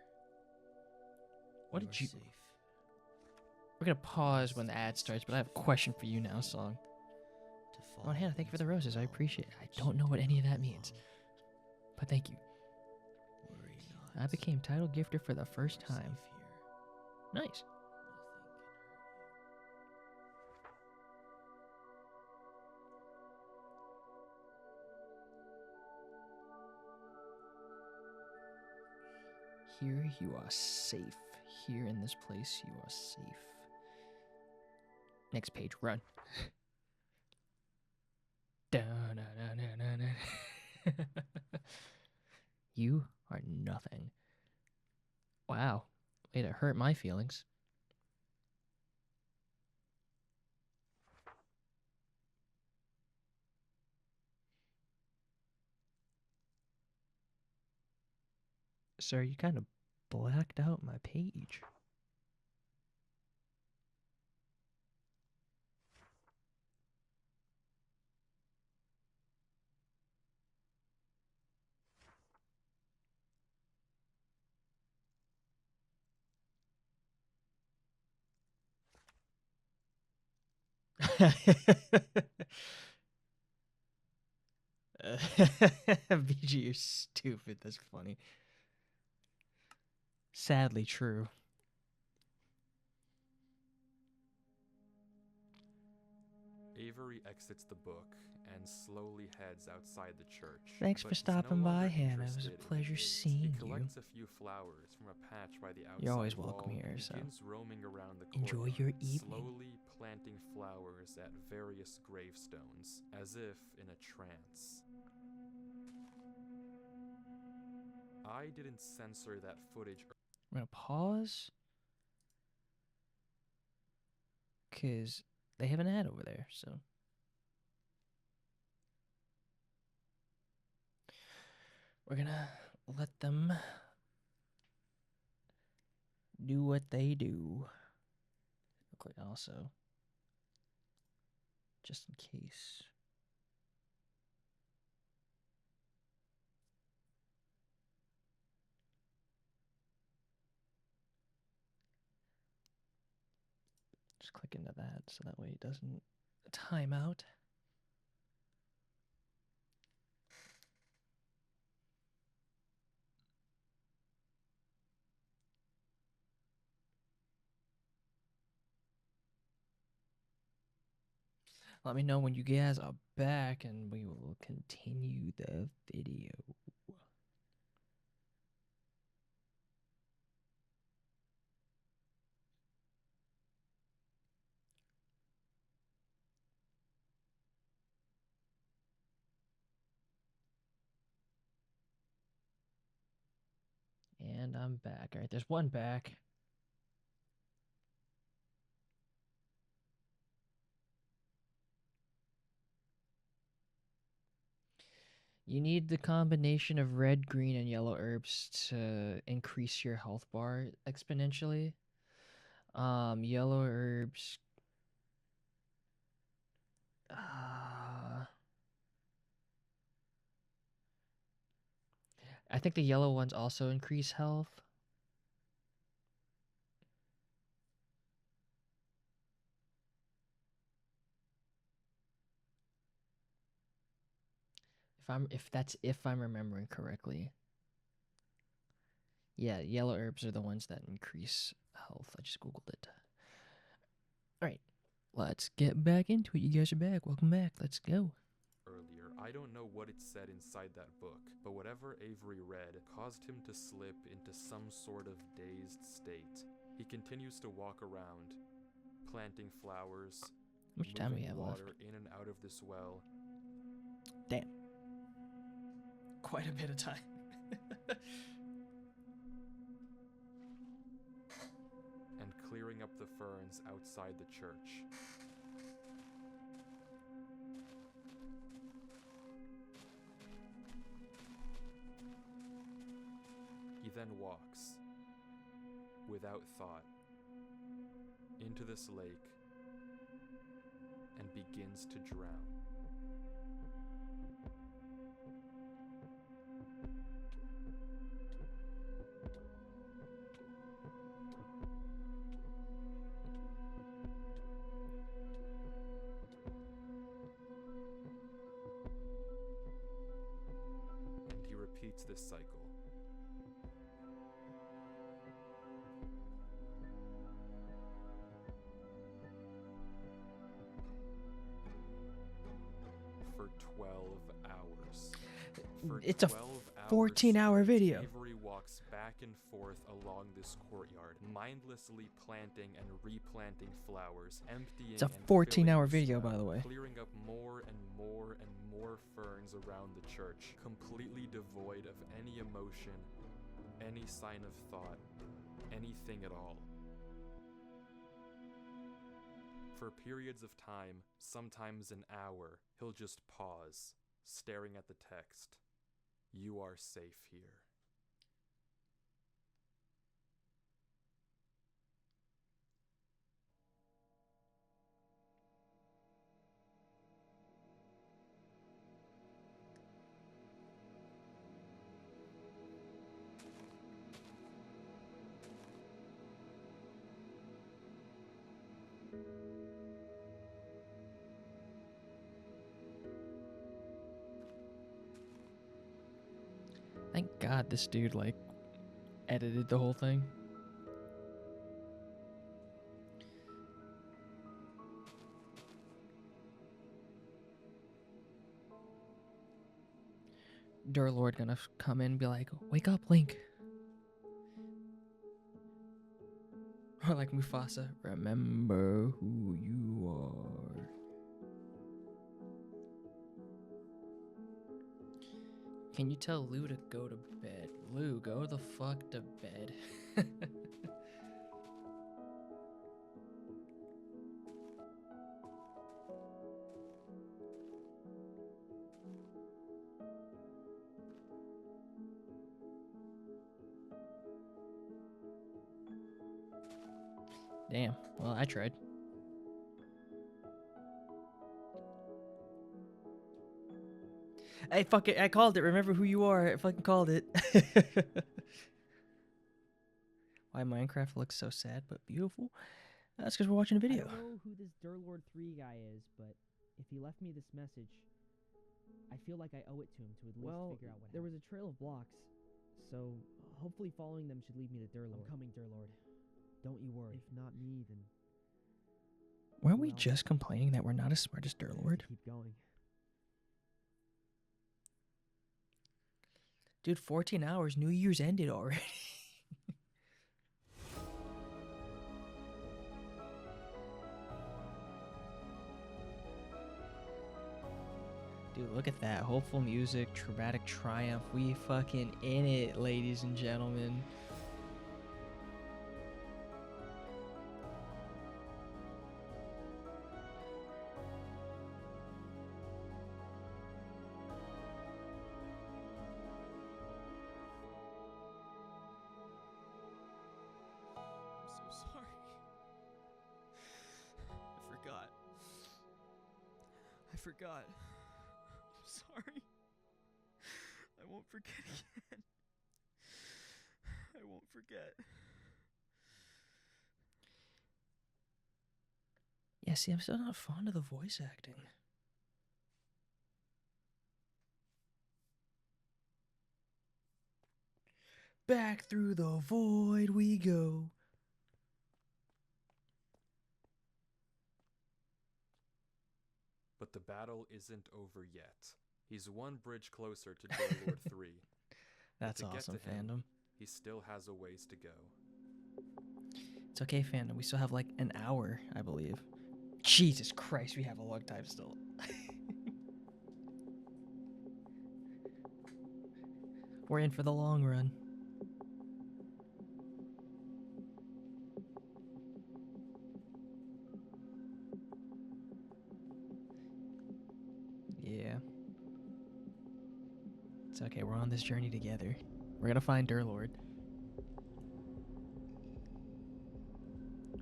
What You did are you... safe. We're gonna pause when the ad starts, but I have a question for you now, Song. Oh, Hannah, thank you for the roses. I appreciate it. I don't know what any of that means, but thank you. Worry not. I became title gifter for the first You are time. safe here. Nice. Here you are safe. Here in this place you are safe. Next page, run. You are nothing. Wow. Way to hurt my feelings. Sir, you kind of blacked out my page. BG, you're stupid. That's funny. Sadly true. Avery exits the book and slowly heads outside the church. Thanks but for he's no stopping by, longer Hannah. It was a interested in the pleasure gate. seeing He you. collects a few flowers from a patch by the outside You're always wall welcome here, and so begins roaming around the enjoy courtyard, your evening. slowly planting flowers at various gravestones, as if in a trance. I didn't censor that footage. I'm gonna pause because they have an ad over there, so. We're gonna let them do what they do. Quick, also, just in case. Just click into that so that way it doesn't time out. Let me know when you guys are back and we will continue the video. And I'm back. All right, there's one back. You need the combination of red, green, and yellow herbs to increase your health bar exponentially. Yellow herbs. I think the yellow ones also increase health. If I'm remembering correctly. Yeah, yellow herbs are the ones that increase health. I just googled it. All right, let's get back into it. You guys are back. Welcome back. Let's go. Earlier, I don't know what it said inside that book, but whatever Avery read caused him to slip into some sort of dazed state. He continues to walk around, planting flowers, How much time we moving have water left? in and out of this well. Damn. Quite a bit of time. And clearing up the ferns outside the church. He then walks, without thought, into this lake and begins to drown. And he repeats this cycle. For 12 hours. For It's a 12 hours 14-hour straight, video. Avery walks back and forth along this courtyard, mindlessly planting and replanting flowers, emptying It's a and 14-hour filling this video, by well, the way. clearing up more and more and more ferns around the church, completely devoid of any emotion any sign of thought, anything at all. For periods of time, sometimes an hour, he'll just pause, staring at the text. You are safe here. Thank God this dude, like, edited the whole thing. Durlord gonna come in and be like, wake up, Link. Or like Mufasa, remember who you are. Can you tell Lou to go to bed? Lou, go the fuck to bed. Damn, well, I tried. Hey, fuck it, I called it. Remember who you are. I fucking called it. Why Minecraft looks so sad but beautiful? That's because we're watching a video. I don't know who this Durlord 3 guy is, but if he left me this message, I feel like I owe it to him to at least figure out what happened. There was a trail of blocks, so hopefully following them should lead me to Durlord. I'm coming, Durlord. Don't you worry. If not me, then... Weren't we just complaining that we're not as smart as Durlord? Keep going. Dude, 14 hours, New Year's ended already. Dude, look at that. Hopeful music, dramatic triumph. We fucking in it, ladies and gentlemen. I'm so sorry. I forgot. I'm sorry. I won't forget again. I won't forget. Yeah, see, I'm still not fond of the voice acting. Back through the void we go. But the battle isn't over yet. He's one bridge closer to Durlord 3. That's to get awesome, to him, fandom. he still has a ways to go. It's okay, fandom. We still have like an hour, I believe. Jesus Christ, we have a long time still. We're in for the long run. Yeah. It's okay, we're on this journey together. We're gonna find Durlord.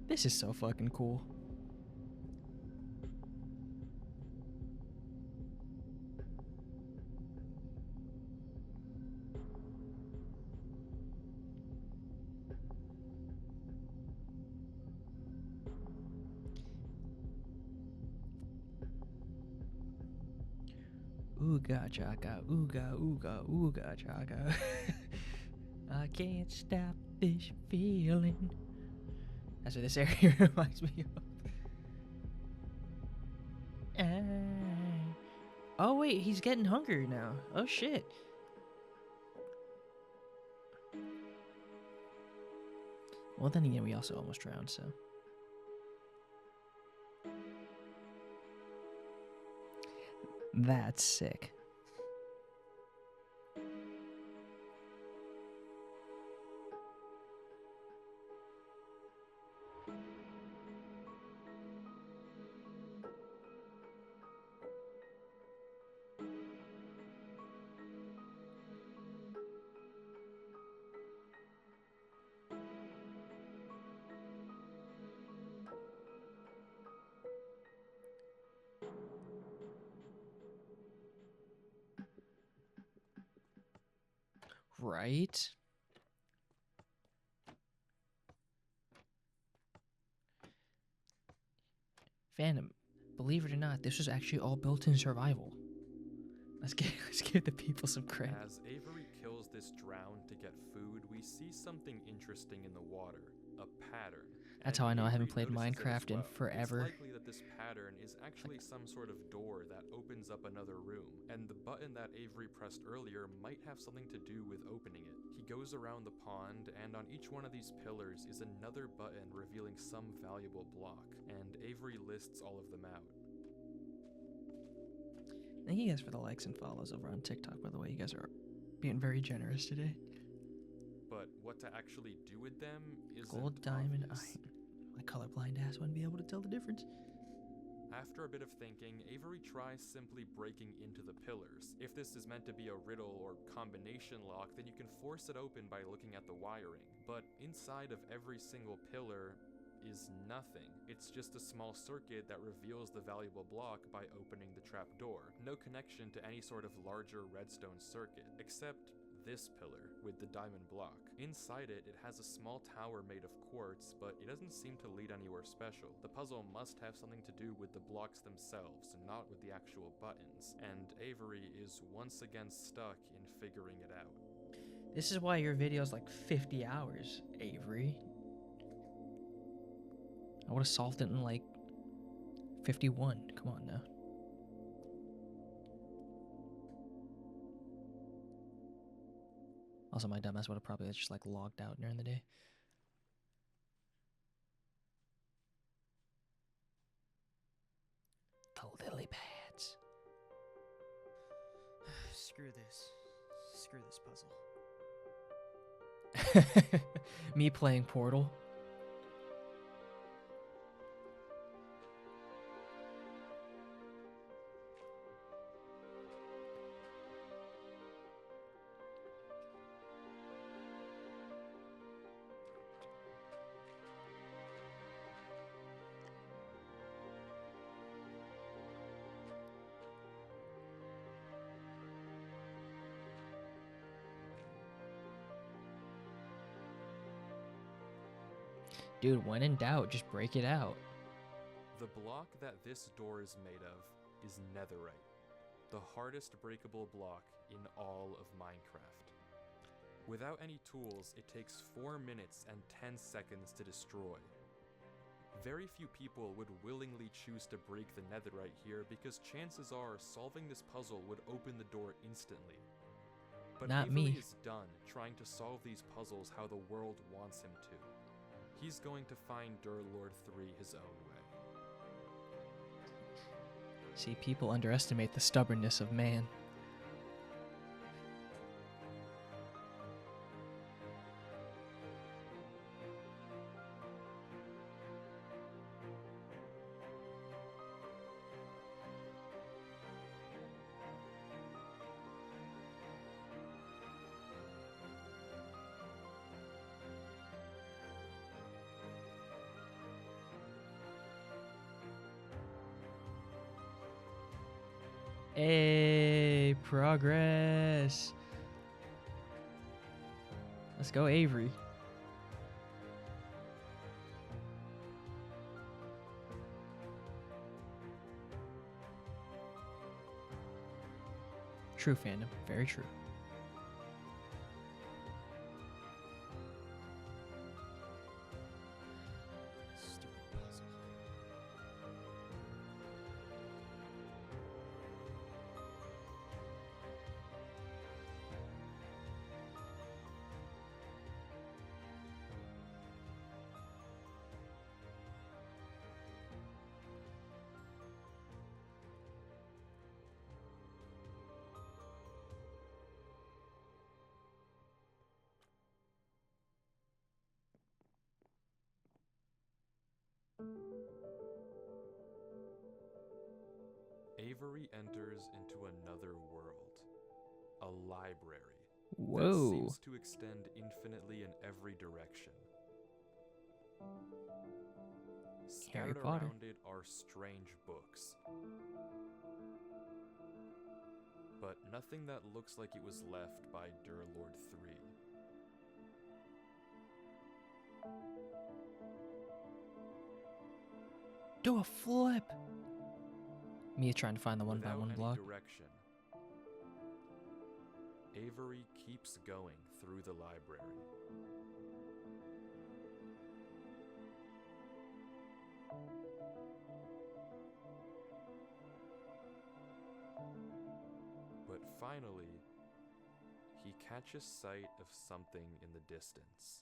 This is so fucking cool. Ooga chaka, ooga, ooga, ooga chaka. I can't stop this feeling. That's what this area reminds me of. Oh wait, he's getting hungry now. Oh shit. Well then again, we also almost drowned, so. That's sick. Right? Phantom, believe it or not, this was actually all built in survival. Let's give the people some credit. As Avery kills this drown to get food, we see something interesting in the water, a pattern. That's And how I know I haven't Avery played notices it as Minecraft in well. forever. It's likely that this pattern is actually some sort of door that opens up another room, and the button that Avery pressed earlier might have something to do with opening it. He goes around the pond, and on each one of these pillars is another button revealing some valuable block, and Avery lists all of them out. Thank you guys for the likes and follows over on TikTok, by the way. You guys are being very generous today. But what to actually do with them isn't Gold, diamond, obvious. iron. My colorblind ass wouldn't be able to tell the difference. After a bit of thinking, Avery tries simply breaking into the pillars. If this is meant to be a riddle or combination lock, then you can force it open by looking at the wiring. But inside of every single pillar is nothing. It's just a small circuit that reveals the valuable block by opening the trap door. No connection to any sort of larger redstone circuit, except this pillar with the diamond block. Inside it, it has a small tower made of quartz, but it doesn't seem to lead anywhere special. The puzzle must have something to do with the blocks themselves, not with the actual buttons, and Avery is once again stuck in figuring it out. This is why your video's like 50 hours, Avery. I would have solved it in like 51. Come on now. Also, my dumbass would have probably just like logged out during the day. The lily pads. Screw this. Screw this puzzle. Me playing Portal. Dude, when in doubt, just break it out. The block that this door is made of is netherite, the hardest breakable block in all of Minecraft. Without any tools, it takes 4 minutes and 10 seconds to destroy. Very few people would willingly choose to break the netherite here because chances are solving this puzzle would open the door instantly. But Not Avery me. is done trying to solve these puzzles how the world wants him to. He's going to find Durlord 3 his own way. See, people underestimate the stubbornness of man. Hey, progress. Let's go, Avery. True, fandom. Very true. Stupid puzzle. Avery enters into another world, a library that Whoa. seems to extend infinitely in every direction. Harry Scattered Potter. around it are strange books. but nothing that looks like it was left by Durlord 3. Do a flip! Me trying to find the one by Without one any block. direction, Avery keeps going through the library. But finally, he catches sight of something in the distance.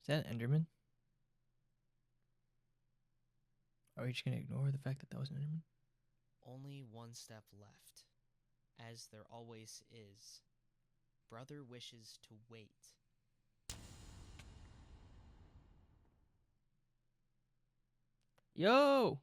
Is that an Enderman? Are we just gonna ignore the fact that that was an Enderman? Only one step left, as there always is. Brother wishes to wait. Yo!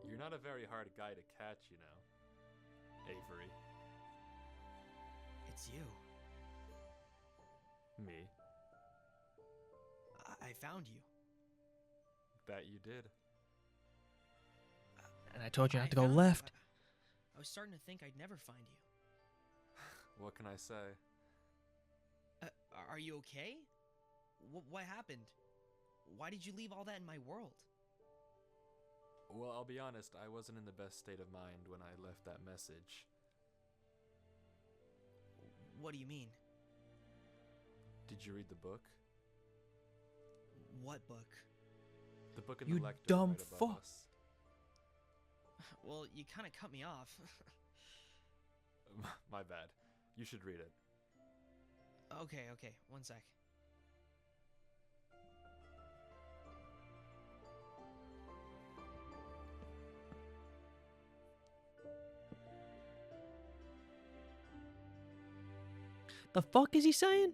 You're not a very hard guy to catch, you know, Avery. It's you. Me. I found you. That you did. And I told you I not to go found you. left. I was starting to think I'd never find you. What can I say? Are you okay? What happened? Why did you leave all that in my world? Well, I'll be honest, I wasn't in the best state of mind when I left that message. What do you mean? Did you read the book? What book? The book in You the lectern dumb right above fuck. us. Well, you kind of cut me off. My bad. You should read it. Okay, one sec. The fuck is he saying?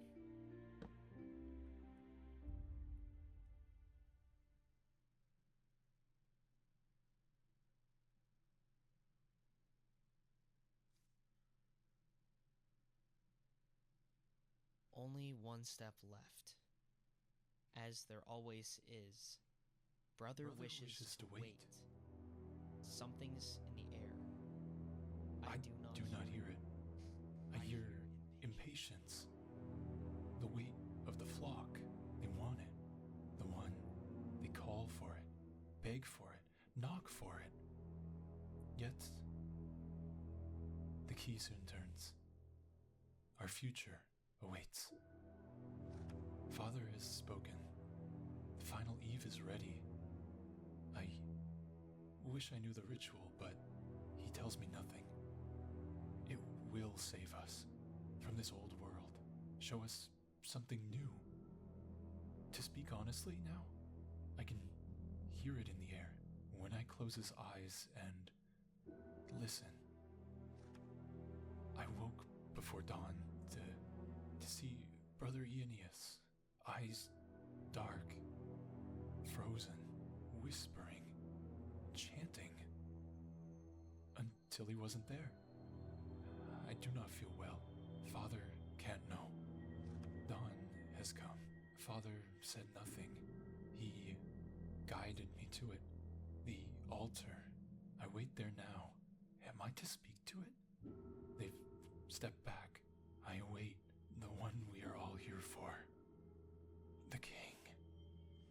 Only one step left, as there always is. Brother wishes to wait. Something's in the air. I do not hear it. I hear impatience. The weight of the flock. They want it. The one. They call for it. Beg for it. Knock for it. Yet, the key soon turns. Our future awaits. Father has spoken. The final eve is ready. I wish I knew the ritual, but he tells me nothing. It will save us from this old world, show us something new. To speak honestly now, I can hear it in the air when I close his eyes and listen. I woke before dawn to see Brother Aeneas, eyes dark, frozen, whispering, chanting, until he wasn't there. I do not feel well. Father can't know. Dawn has come. Father said nothing. He guided me to it. The altar. I wait there now. Am I to speak to it? They've stepped back. I await the one we are all here for. The king.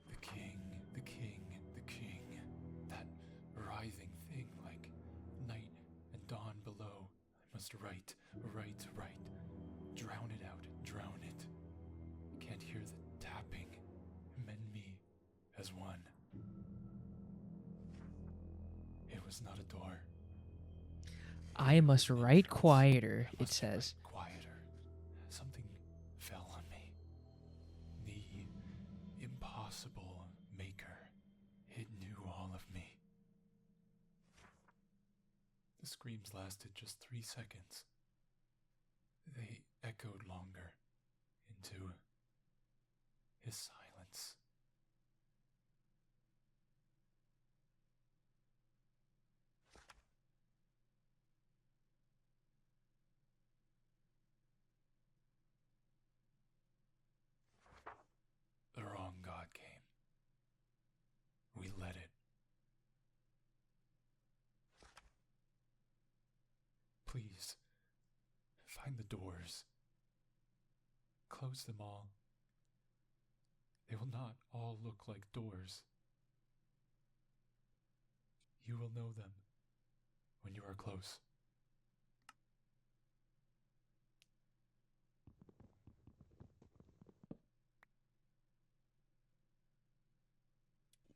The king. The king. The king. That writhing thing like night and dawn below. I must write. Drown it out. Drown it. I can't hear the tapping. Mend me as one. It was not a door. I must write Entrance. quieter, I it must says. write quieter. Something fell on me. The impossible maker. It knew all of me. The screams lasted just 3 seconds. They echoed longer into is silence. The wrong God came. We let it. Please, find the doors. Close them all. They will not all look like doors. You will know them when you are close.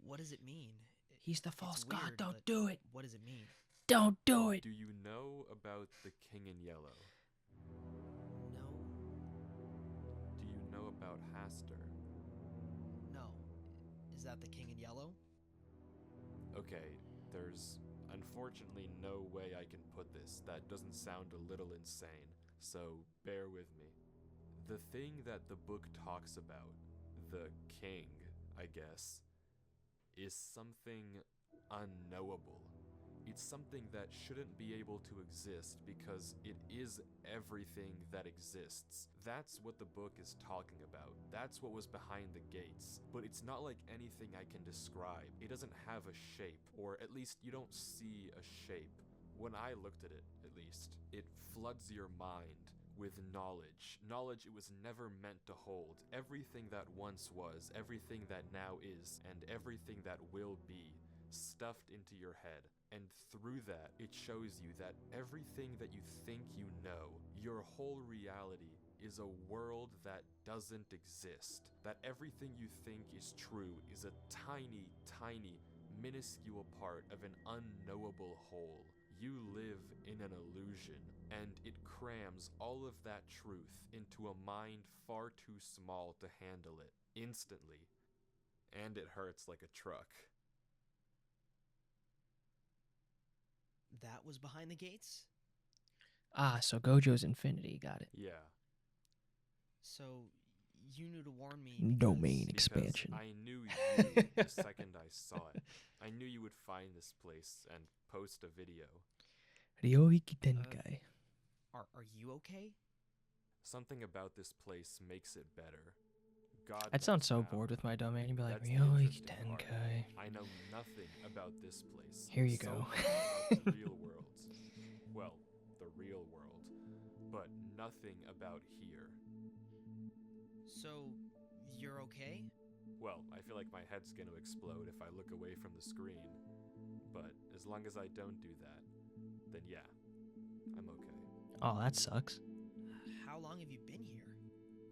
What does it mean? He's the It's false god. weird, Don't but do it. What does it mean? Don't do it. Do you know about the King in Yellow? No. Do you know about Haster? No. Is that the king in yellow? Okay, there's unfortunately no way I can put this that doesn't sound a little insane, so bear with me. The thing that the book talks about, the king, I guess, is something unknowable. It's something that shouldn't be able to exist because it is everything that exists. That's what the book is talking about. That's what was behind the gates. But it's not like anything I can describe. It doesn't have a shape, or at least you don't see a shape. When I looked at it, at least, it floods your mind with knowledge. Knowledge it was never meant to hold. Everything that once was, everything that now is, and everything that will be, stuffed into your head. And through that, it shows you that everything that you think you know, your whole reality, is a world that doesn't exist. That everything you think is true is a tiny, tiny, minuscule part of an unknowable whole. You live in an illusion, and it crams all of that truth into a mind far too small to handle it instantly. And it hurts like a truck. That was behind the gates? Ah, so Gojo's Infinity. Got it. Yeah. So you knew to warn me Domain because... expansion. Because I knew you the second I saw it. I knew you would find this place and post a video. Ryoiki Tenkai. Are you okay? Something about this place makes it better. God I'd sound knows so how. bored with my domain. You'd be like, That's the Ryoiki interesting part. Tenkai. I know nothing about this place. Here you so go. much about the real world. Well, the real world. But nothing about here. So you're okay? Well, I feel like my head's gonna explode if I look away from the screen. But as long as I don't do that, then yeah, I'm okay. Oh, that sucks. How long have you been here?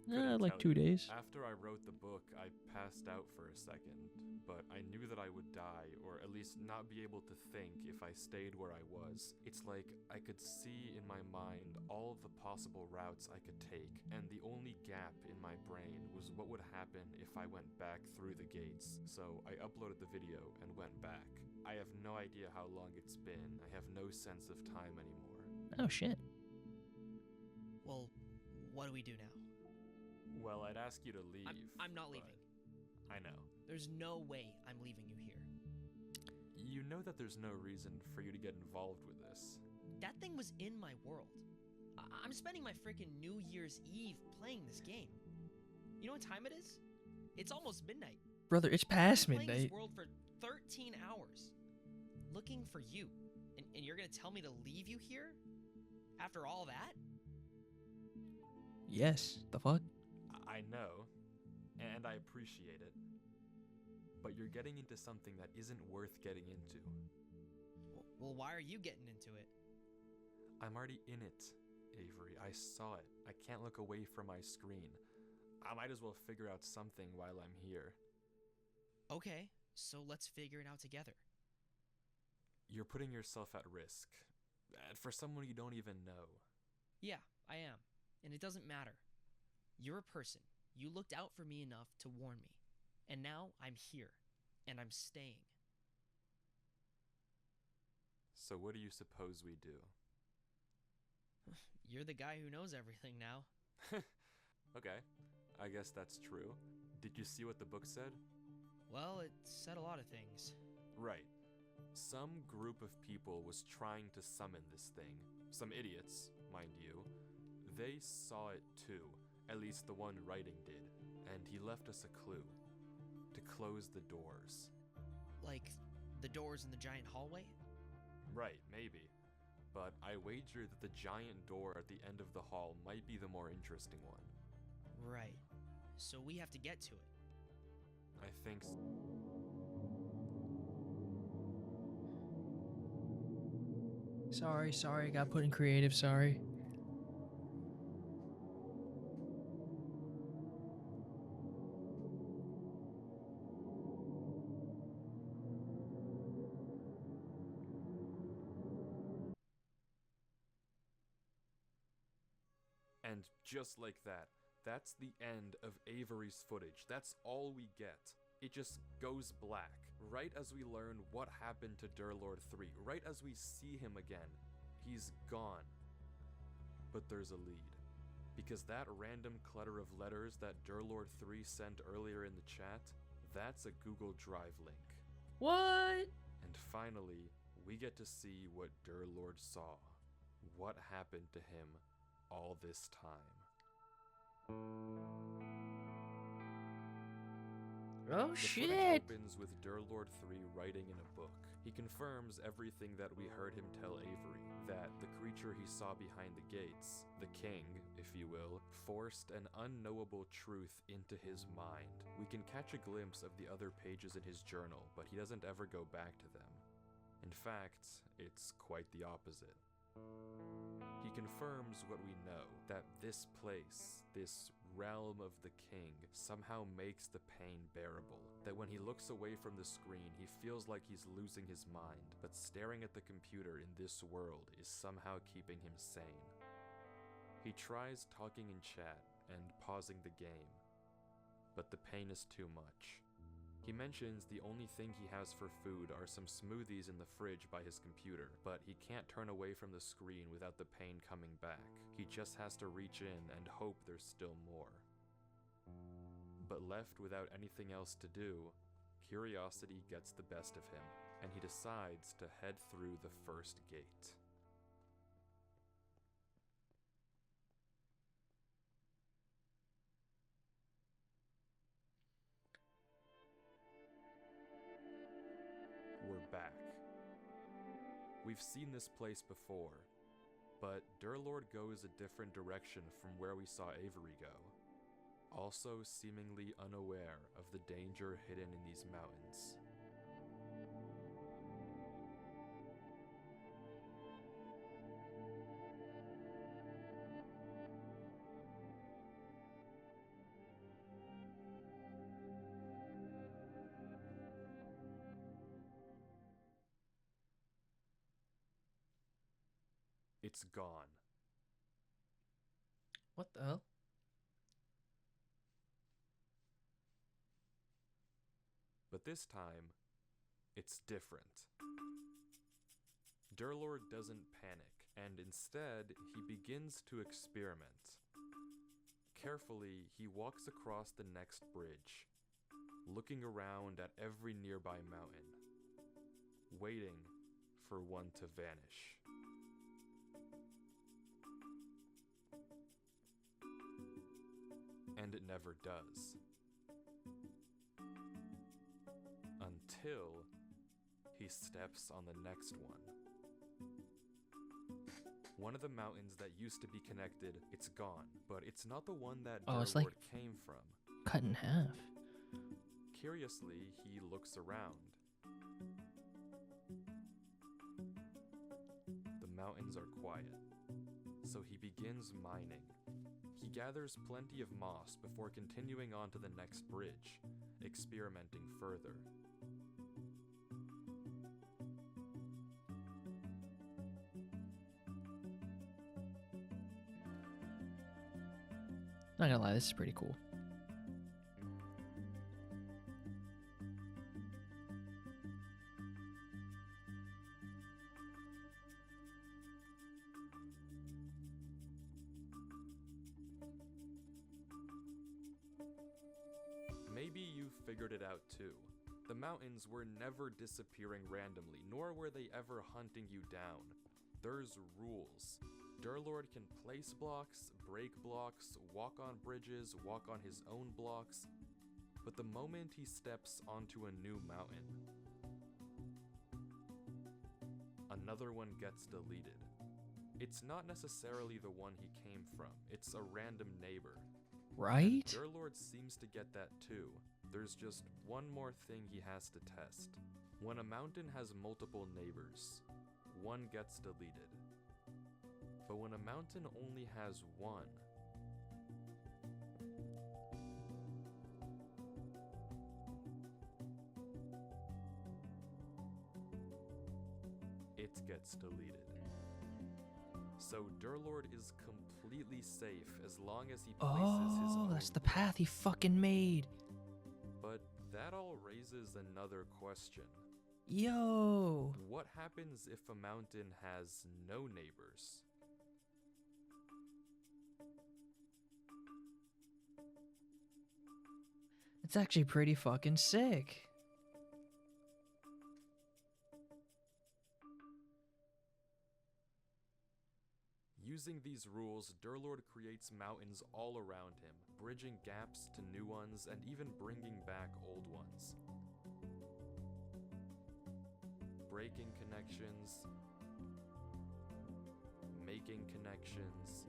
Couldn't Like tell 2 you. days. After I wrote the book, I passed out for a second, but I knew that I would die, or at least not be able to think if I stayed where I was. It's like I could see in my mind all of the possible routes I could take, and the only gap in my brain was what would happen if I went back through the gates. So I uploaded the video and went back. I have no idea how long it's been. I have no sense of time anymore. Oh, shit. Well, what do we do now? Well, I'd ask you to leave. I'm not but leaving. I know. There's no way I'm leaving you here. You know that there's no reason for you to get involved with this. That thing was in my world. I'm spending my freaking New Year's Eve playing this game. You know what time it is? It's almost midnight. Brother, it's past I've been playing midnight. this world for 13 hours, looking for you, and you're gonna tell me to leave you here? After all that? Yes. The fuck? I know, and I appreciate it. But you're getting into something that isn't worth getting into. Well, why are you getting into it? I'm already in it, Avery. I saw it. I can't look away from my screen. I might as well figure out something while I'm here. Okay, so let's figure it out together. You're putting yourself at risk. For someone you don't even know. Yeah, I am. And it doesn't matter. You're a person. You looked out for me enough to warn me. And now I'm here. And I'm staying. So what do you suppose we do? You're the guy who knows everything now. Okay, I guess that's true. Did you see what the book said? Well, it said a lot of things. Right. Some group of people was trying to summon this thing. Some idiots, mind you. They saw it too, at least the one writing did, and he left us a clue. To close the doors. Like the doors in the giant hallway? Right, maybe. But I wager that the giant door at the end of the hall might be the more interesting one. Right. So we have to get to it. I think so. Sorry, got put in creative, sorry. And just like that, that's the end of Avery's footage. That's all we get. It just goes black, right as we learn what happened to Durlord 3, right as we see him again. He's gone. But there's a lead. Because that random clutter of letters that Durlord 3 sent earlier in the chat, that's a Google Drive link. What? And finally, we get to see what Durlord saw. What happened to him all this time. Oh The shit! footage opens with Durlord 3 writing in a book. He confirms everything that we heard him tell Avery, that the creature he saw behind the gates, the king, if you will, forced an unknowable truth into his mind. We can catch a glimpse of the other pages in his journal, but he doesn't ever go back to them. In fact, it's quite the opposite. He confirms what we know, that this place, this realm of the king, somehow makes the pain bearable. That when he looks away from the screen, he feels like he's losing his mind, but staring at the computer in this world is somehow keeping him sane. He tries talking in chat and pausing the game, but the pain is too much. He mentions the only thing he has for food are some smoothies in the fridge by his computer, but he can't turn away from the screen without the pain coming back. He just has to reach in and hope there's still more. But left without anything else to do, curiosity gets the best of him, and he decides to head through the first gate. We're back. We've seen this place before, but Durlord goes a different direction from where we saw Avery go, also seemingly unaware of the danger hidden in these mountains. It's gone. What the hell? But this time, it's different. Durlord doesn't panic, and instead, he begins to experiment. Carefully, he walks across the next bridge, looking around at every nearby mountain, waiting for one to vanish. And it never does. Until he steps on the next one. One of the mountains that used to be connected, it's gone, but it's not the one that Oh, it's Durlord like- came from. Cut in half. Curiously, he looks around. The mountains are quiet, so he begins mining. He gathers plenty of moss before continuing on to the next bridge, experimenting further. Not gonna lie, this is pretty cool. Maybe you figured it out too. The mountains were never disappearing randomly, nor were they ever hunting you down. There's rules. Durlord can place blocks, break blocks, walk on bridges, walk on his own blocks, but the moment he steps onto a new mountain, another one gets deleted. It's not necessarily the one he came from, it's a random neighbor. Right? Durlord seems to get that too. There's just one more thing he has to test. When a mountain has multiple neighbors, one gets deleted. But when a mountain only has one, it gets deleted. So Durlord is completely safe as long as he places his Oh, own that's the path he fucking made. But that all raises another question. Yo. What happens if a mountain has no neighbors? It's actually pretty fucking sick. Using these rules, Durlord creates mountains all around him, bridging gaps to new ones and even bringing back old ones. Breaking connections, making connections,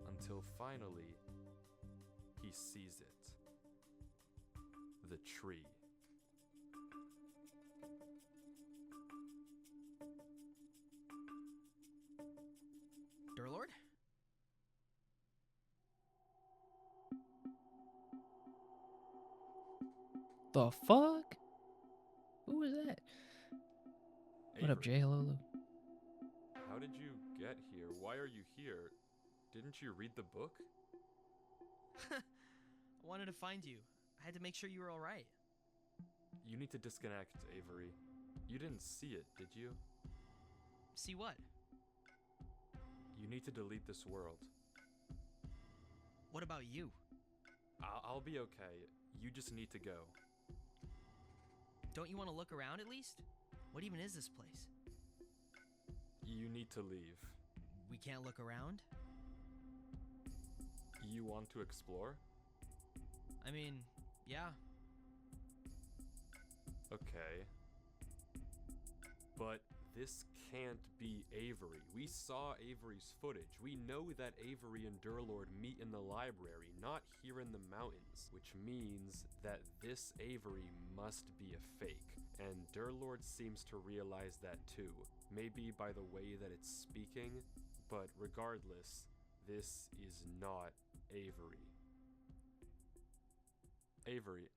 until finally, he sees it. The tree. Durlord? The fuck? Who was that? What up, Avery, Jay? Hello, hello. how did you get here? Why are you here? Didn't you read the book? I wanted to find you. I had to make sure you were alright. You need to disconnect, Avery. You didn't see it, did you? See what? You need to delete this world. What about you? I'll be okay. You just need to go. Don't you want to look around at least? What even is this place? You need to leave. We can't look around? You want to explore? I mean, yeah. Okay. But this can't be Avery. We saw Avery's footage. We know that Avery and Durlord meet in the library, not here in the mountains, which means that this Avery must be a fake. And Durlord seems to realize that too. Maybe by the way that it's speaking, but regardless, this is not Avery. Avery,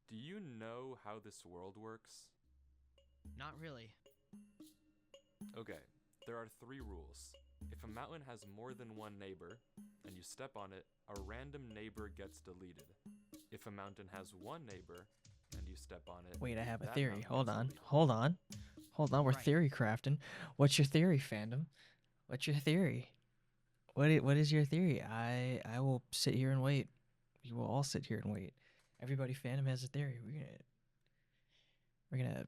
do you know how this world works? Not really. Okay, there are 3 rules. If a mountain has more than one neighbor, and you step on it, a random neighbor gets deleted. If a mountain has one neighbor, and you step on it, Wait, I have a that theory. mountain Hold gets on. deleted. Hold on. Hold on. We're Right. theory crafting. What's your theory, fandom? What's your theory? What is your theory? I will sit here and wait. We will all sit here and wait. Everybody fandom has a theory. We're gonna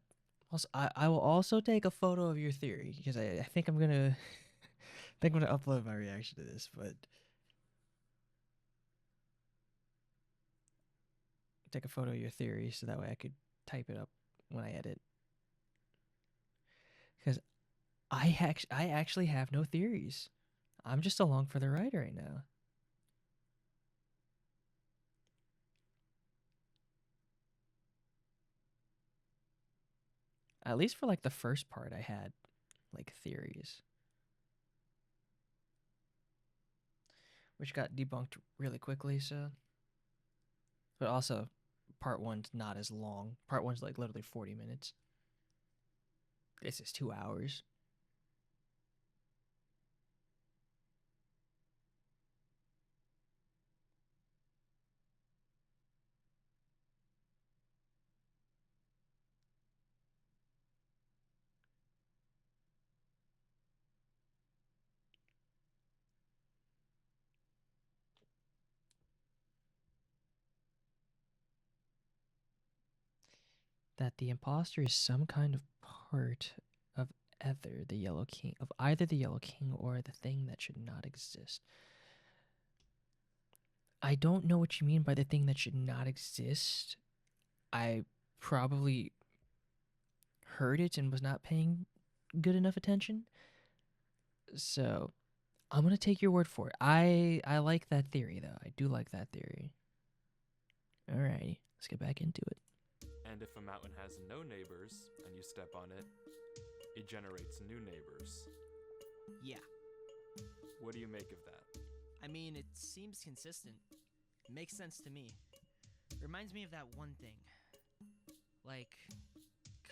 also I will also take a photo of your theory because I think I'm gonna I think I'm gonna upload my reaction to this, but take a photo of your theory so that way I could type it up when I edit. Because I actually have no theories. I'm just along for the ride right now. At least for like the first part, I had like theories, which got debunked really quickly. So, but also, part one's not as long. Part one's like literally 40 minutes. This is 2 hours. that the imposter is some kind of part of either the Yellow King or the thing that should not exist. I don't know what you mean by the thing that should not exist. I probably heard it and was not paying good enough attention. So I'm gonna take your word for it. I like that theory though. I do like that theory. Alrighty, let's get back into it. And if a mountain has no neighbors and you step on it, it generates new neighbors. Yeah. What do you make of that? I mean, it seems consistent. It makes sense to me. Reminds me of that one thing. Like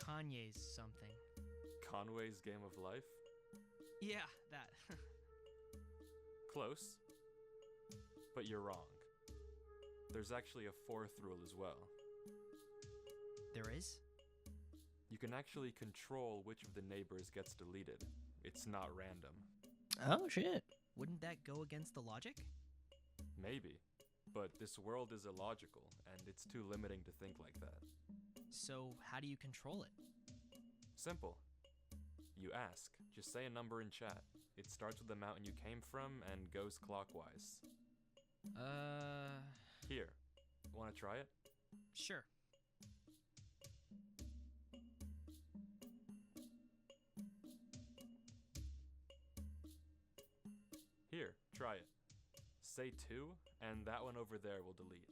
Kanye's something. Conway's Game of Life? Yeah, that. Close. But you're wrong. There's actually a fourth rule as well. There is? You can actually control which of the neighbors gets deleted. It's not random. Oh shit. Wouldn't that go against the logic? Maybe. But this world is illogical, and it's too limiting to think like that. So, how do you control it? Simple. You ask. Just say a number in chat. It starts with the mountain you came from and goes clockwise. Here. Wanna try it? Sure. Here, try it. Say 2, and that one over there will delete.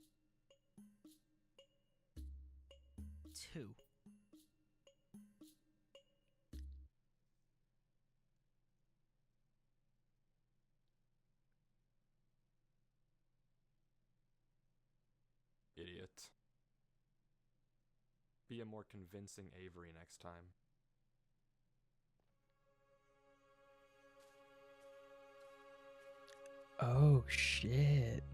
2. Idiot. Be a more convincing Avery next time. Oh shit.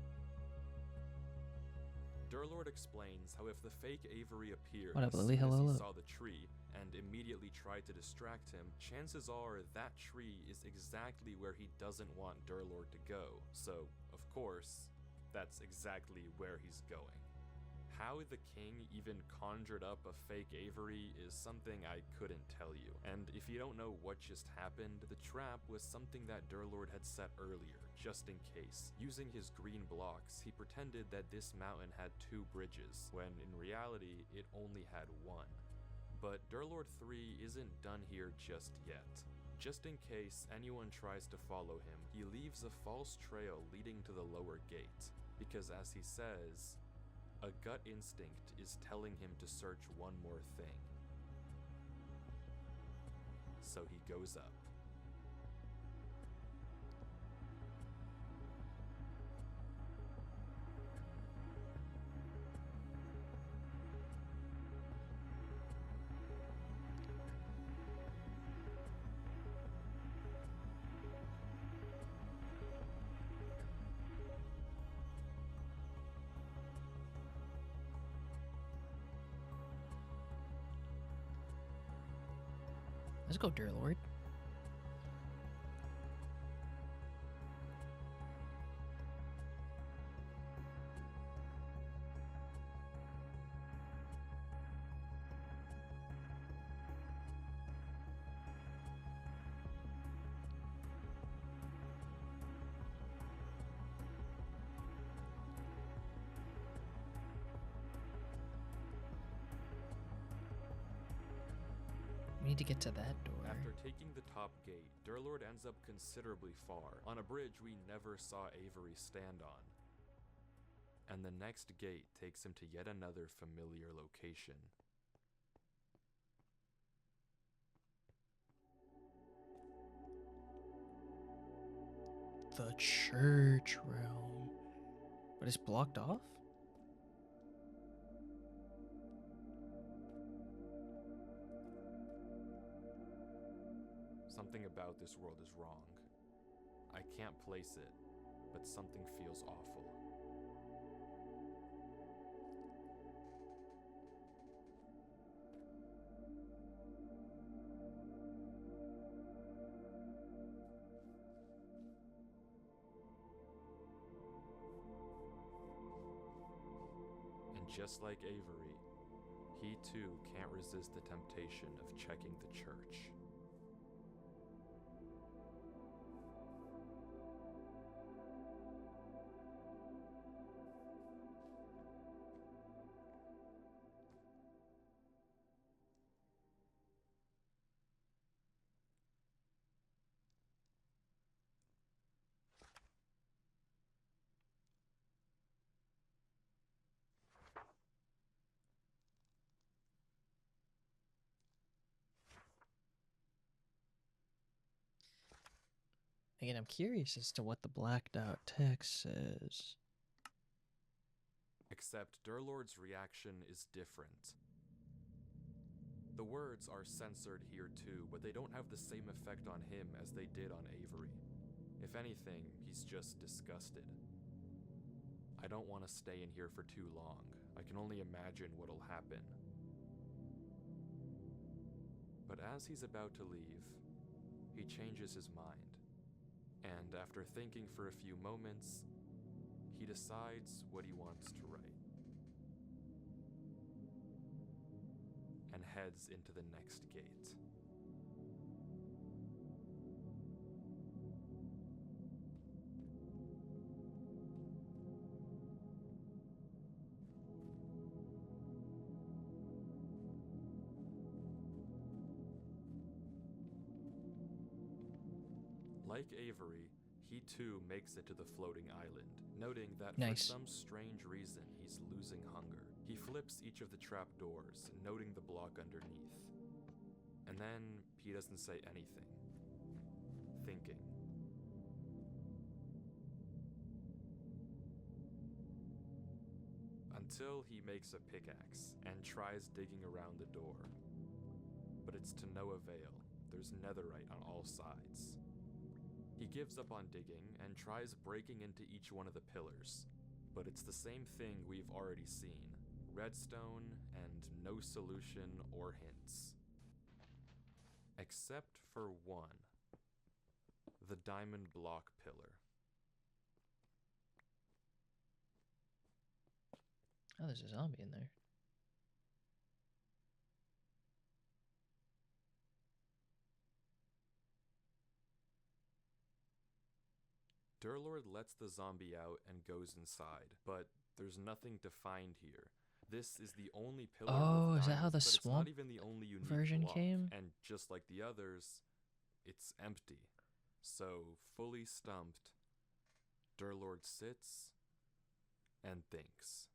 Durlord explains how if the fake Avery appeared What up, as Lily? soon as Hello, he hello. saw the tree and immediately tried to distract him, chances are that tree is exactly where he doesn't want Durlord to go. So, of course, that's exactly where he's going. How the king even conjured up a fake Avery is something I couldn't tell you. And if you don't know what just happened, the trap was something that Durlord had set earlier, just in case. Using his green blocks, he pretended that this mountain had 2 bridges, when in reality, it only had 1. But Durlord 3 isn't done here just yet. Just in case anyone tries to follow him, he leaves a false trail leading to the lower gate. Because as he says, a gut instinct is telling him to search one more thing. So he goes up. Let's go, dear Lord. We need to get to that door. After taking the top gate, Durlord ends up considerably far, on a bridge we never saw Avery stand on. And the next gate takes him to yet another familiar location. The church realm. But it's blocked off? Something about this world is wrong. I can't place it, but something feels awful. And just like Avery, he too can't resist the temptation of checking the church. Again, I'm curious as to what the blacked out text says. Except Durlord's reaction is different. The words are censored here too, but they don't have the same effect on him as they did on Avery. If anything, he's just disgusted. I don't want to stay in here for too long. I can only imagine what'll happen. But as he's about to leave, he changes his mind. And after thinking for a few moments, he decides what he wants to write. And heads into the next gate. Like Avery, he too makes it to the floating island, noting that Nice. for some strange reason he's losing hunger. He flips each of the trap doors, noting the block underneath. And then he doesn't say anything. Thinking. Until he makes a pickaxe and tries digging around the door. But it's to no avail. There's netherite on all sides. He gives up on digging and tries breaking into each one of the pillars, but it's the same thing we've already seen. Redstone and no solution or hints. Except for one. The diamond block pillar. Oh, there's a zombie in there. Durlord lets the zombie out and goes inside, but there's nothing to find here. This is the only pillar Oh, with is that how diamonds, the but it's swamp not even the only unique version block. came? And just like the others, it's empty. So, fully stumped, Durlord sits and thinks.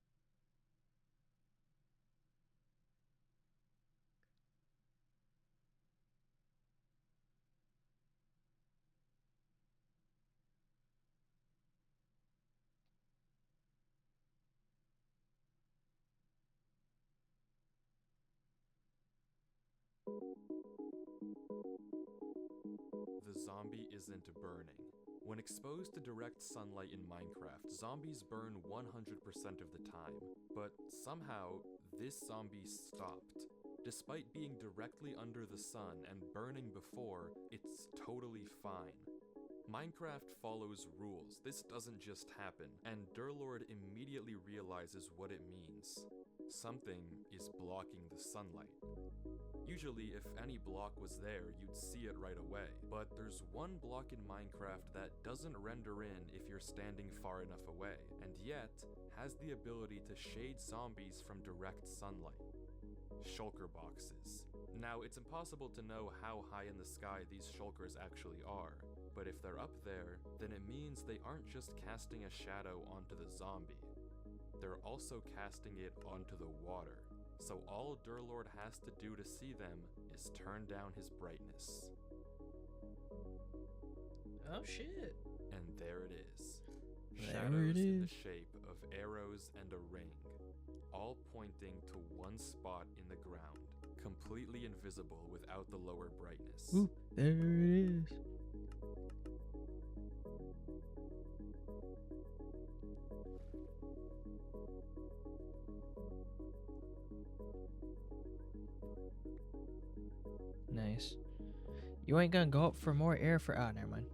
The zombie isn't burning. When exposed to direct sunlight in Minecraft, zombies burn 100% of the time, but somehow this zombie stopped. Despite being directly under the sun and burning before, it's totally fine. Minecraft follows rules. This doesn't just happen, and Durlord immediately realizes what it means. Something is blocking the sunlight. Usually, if any block was there, you'd see it right away, but there's one block in Minecraft that doesn't render in if you're standing far enough away, and yet has the ability to shade zombies from direct sunlight. Shulker boxes. Now, it's impossible to know how high in the sky these shulkers actually are, but if they're up there, then it means they aren't just casting a shadow onto the zombie. They're also casting it onto the water. So all Durlord has to do to see them is turn down his brightness. Oh shit. And there it is. There Shadows it in the is. shape of arrows and a ring, all pointing to one spot in the ground, completely invisible without the lower brightness. Oop, there it is. Nice. You ain't gonna go up for more air for. Oh, never mind.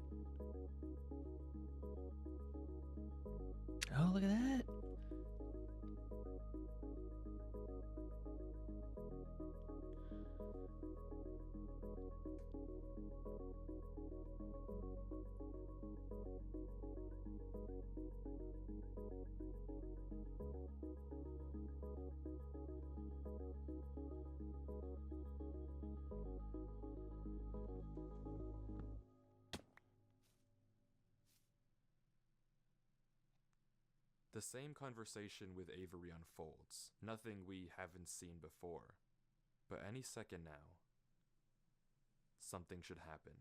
Oh, look at that. The same conversation with Avery unfolds, nothing we haven't seen before. But any second now, something should happen.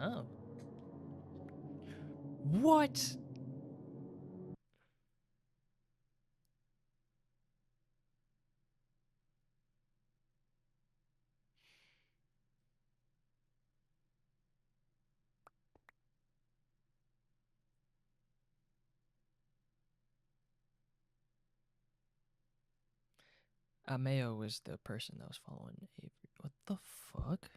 Oh. What? Mayo was the person that was following Avery. What the fuck?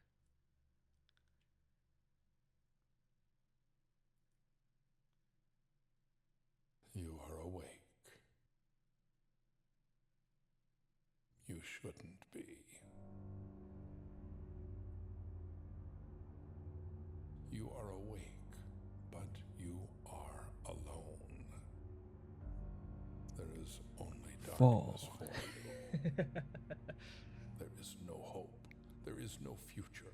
You are awake. You shouldn't be. You are awake, but you are alone. There is only darkness Fall. for you. There is no hope. There is no future.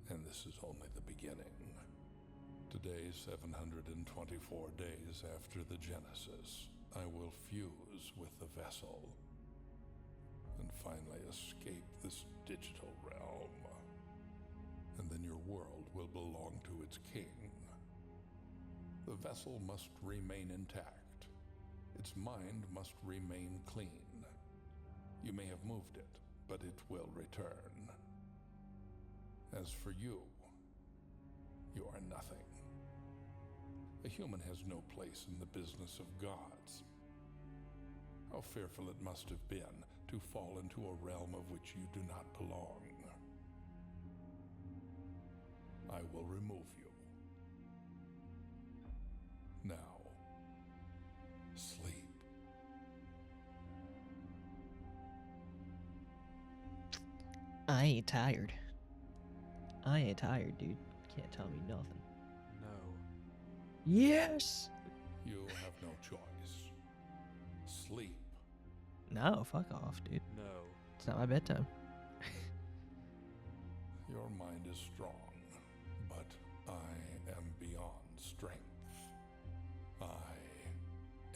And this is only the beginning. Today, 724 days after the Genesis, I will fuse with the vessel and finally escape this digital realm. And then your world will belong to its king. The vessel must remain intact. Its mind must remain clean. You may have moved it, but it will return. As for you, you are nothing. A human has no place in the business of gods. How fearful it must have been to fall into a realm of which you do not belong. I will remove you. Now, sleep. I ain't tired. I ain't tired, dude. Can't tell me nothing. No. Yes! You have no choice. Sleep. No, fuck off, dude. No. It's not my bedtime. Your mind is strong, but I am beyond strength. I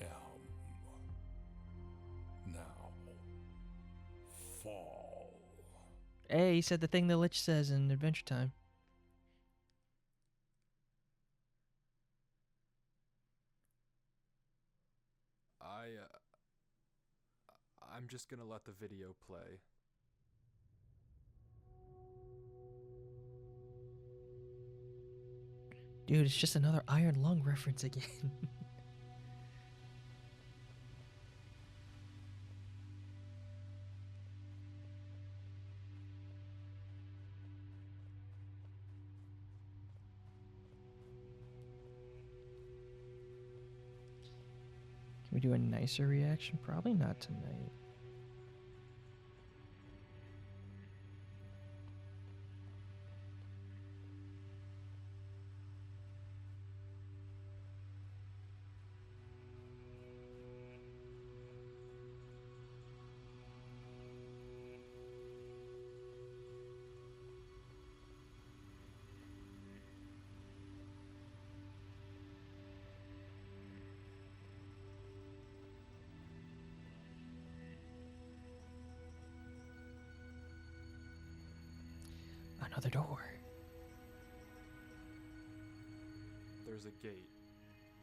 am now. Fall. Hey, he said the thing the Lich says in Adventure Time. I'm just gonna let the video play. Dude, it's just another Iron Lung reference again. Can we do a nicer reaction? Probably not tonight. Another door. There's a gate,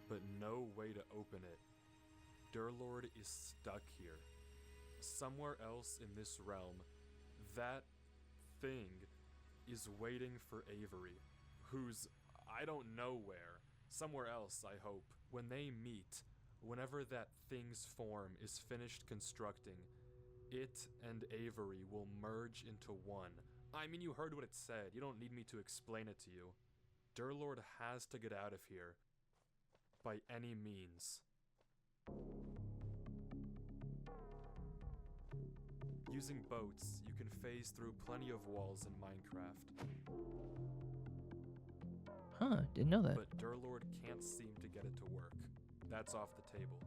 but no way to open it. Durlord is stuck here. Somewhere else in this realm, that thing is waiting for Avery, who's I don't know where. Somewhere else, I hope. When they meet, Whenever that thing's form is finished constructing, it and Avery will merge into one. I mean, you heard what it said. You don't need me to explain it to you. Durlord has to get out of here. By any means. Using boats, you can phase through plenty of walls in Minecraft. Huh, didn't know that. But Durlord can't seem to get it to work. That's off the table.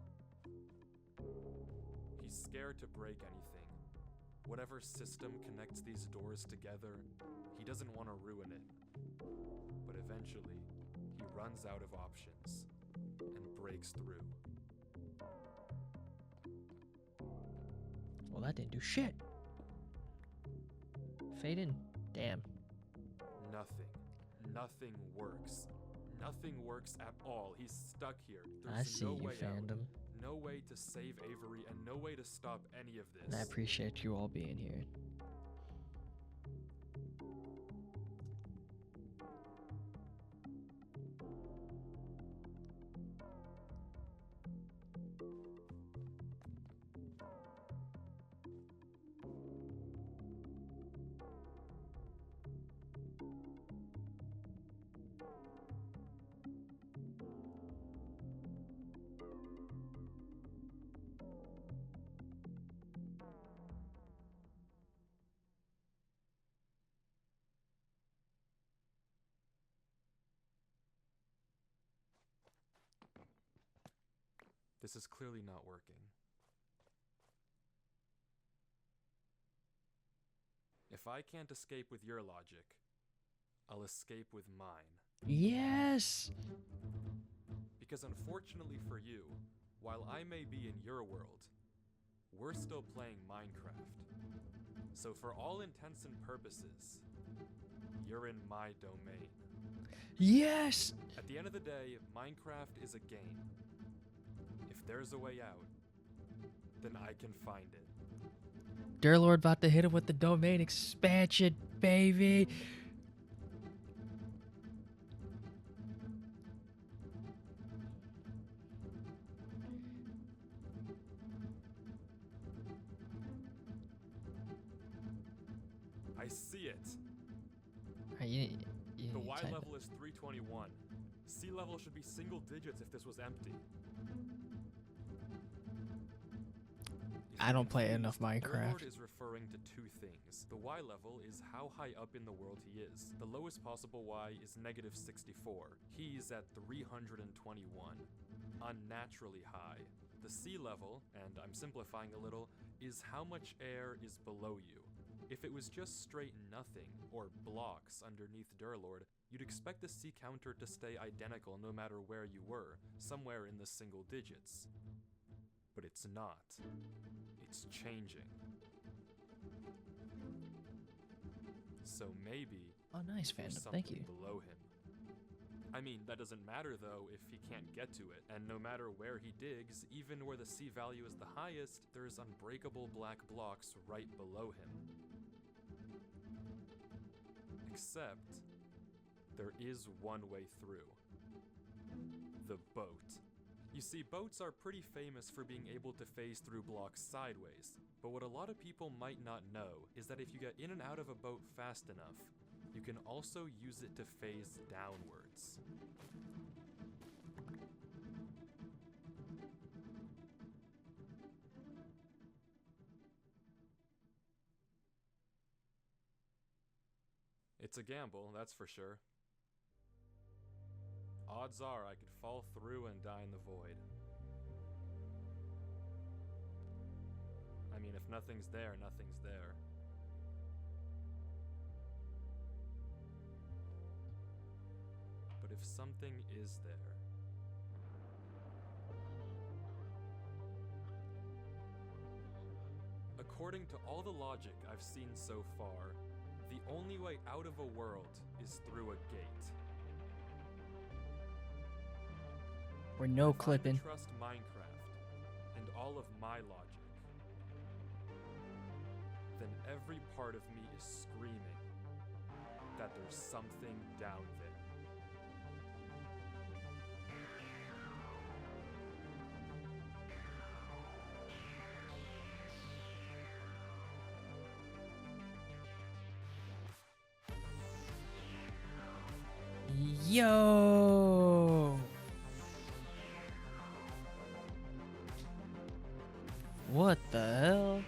He's scared to break anything. Whatever system connects these doors together, he doesn't want to ruin it. But eventually, he runs out of options and breaks through. Well, that didn't do shit. Fade in. Damn. Nothing. Nothing works. Nothing works at all. He's stuck here. There's I see no you, way fandom. out. No way to save Avery and no way to stop any of this. And I appreciate you all being here. This is clearly not working. If I can't escape with your logic, I'll escape with mine. Yes! Because unfortunately for you, while I may be in your world, we're still playing Minecraft. So for all intents and purposes, you're in my domain. Yes! At the end of the day, Minecraft is a game. If there's a way out, then I can find it. Durlord about to hit him with the domain expansion, baby! I see it. Alright, you The need to Y type it. level is 321. Sea level should be single digits if this was empty. If I you're don't play confused, enough Minecraft. Durlord is referring to two things. The Y level is how high up in the world he is. The lowest possible Y is negative 64. He's at 321. Unnaturally high. The sea level, and I'm simplifying a little, is how much air is below you. If it was just straight nothing, or blocks underneath Durlord, you'd expect the sea counter to stay identical no matter where you were, somewhere in the single digits. But it's not. It's changing. So maybe Oh, nice, there's fandom. Thank something you. below him. I mean, that doesn't matter though if he can't get to it, and no matter where he digs, even where the sea value is the highest, there's unbreakable black blocks right below him. Except, there is one way through. The boat. You see, boats are pretty famous for being able to phase through blocks sideways, but what a lot of people might not know is that if you get in and out of a boat fast enough, you can also use it to phase downwards. It's a gamble, that's for sure. Odds are I could fall through and die in the void. I mean, if nothing's there, nothing's there. But if something is there... According to all the logic I've seen so far, the only way out of a world is through a gate. We're no If I'm to clipping. trust Minecraft and all of my logic, then every part of me is screaming that there's something down there. Yo! What the hell?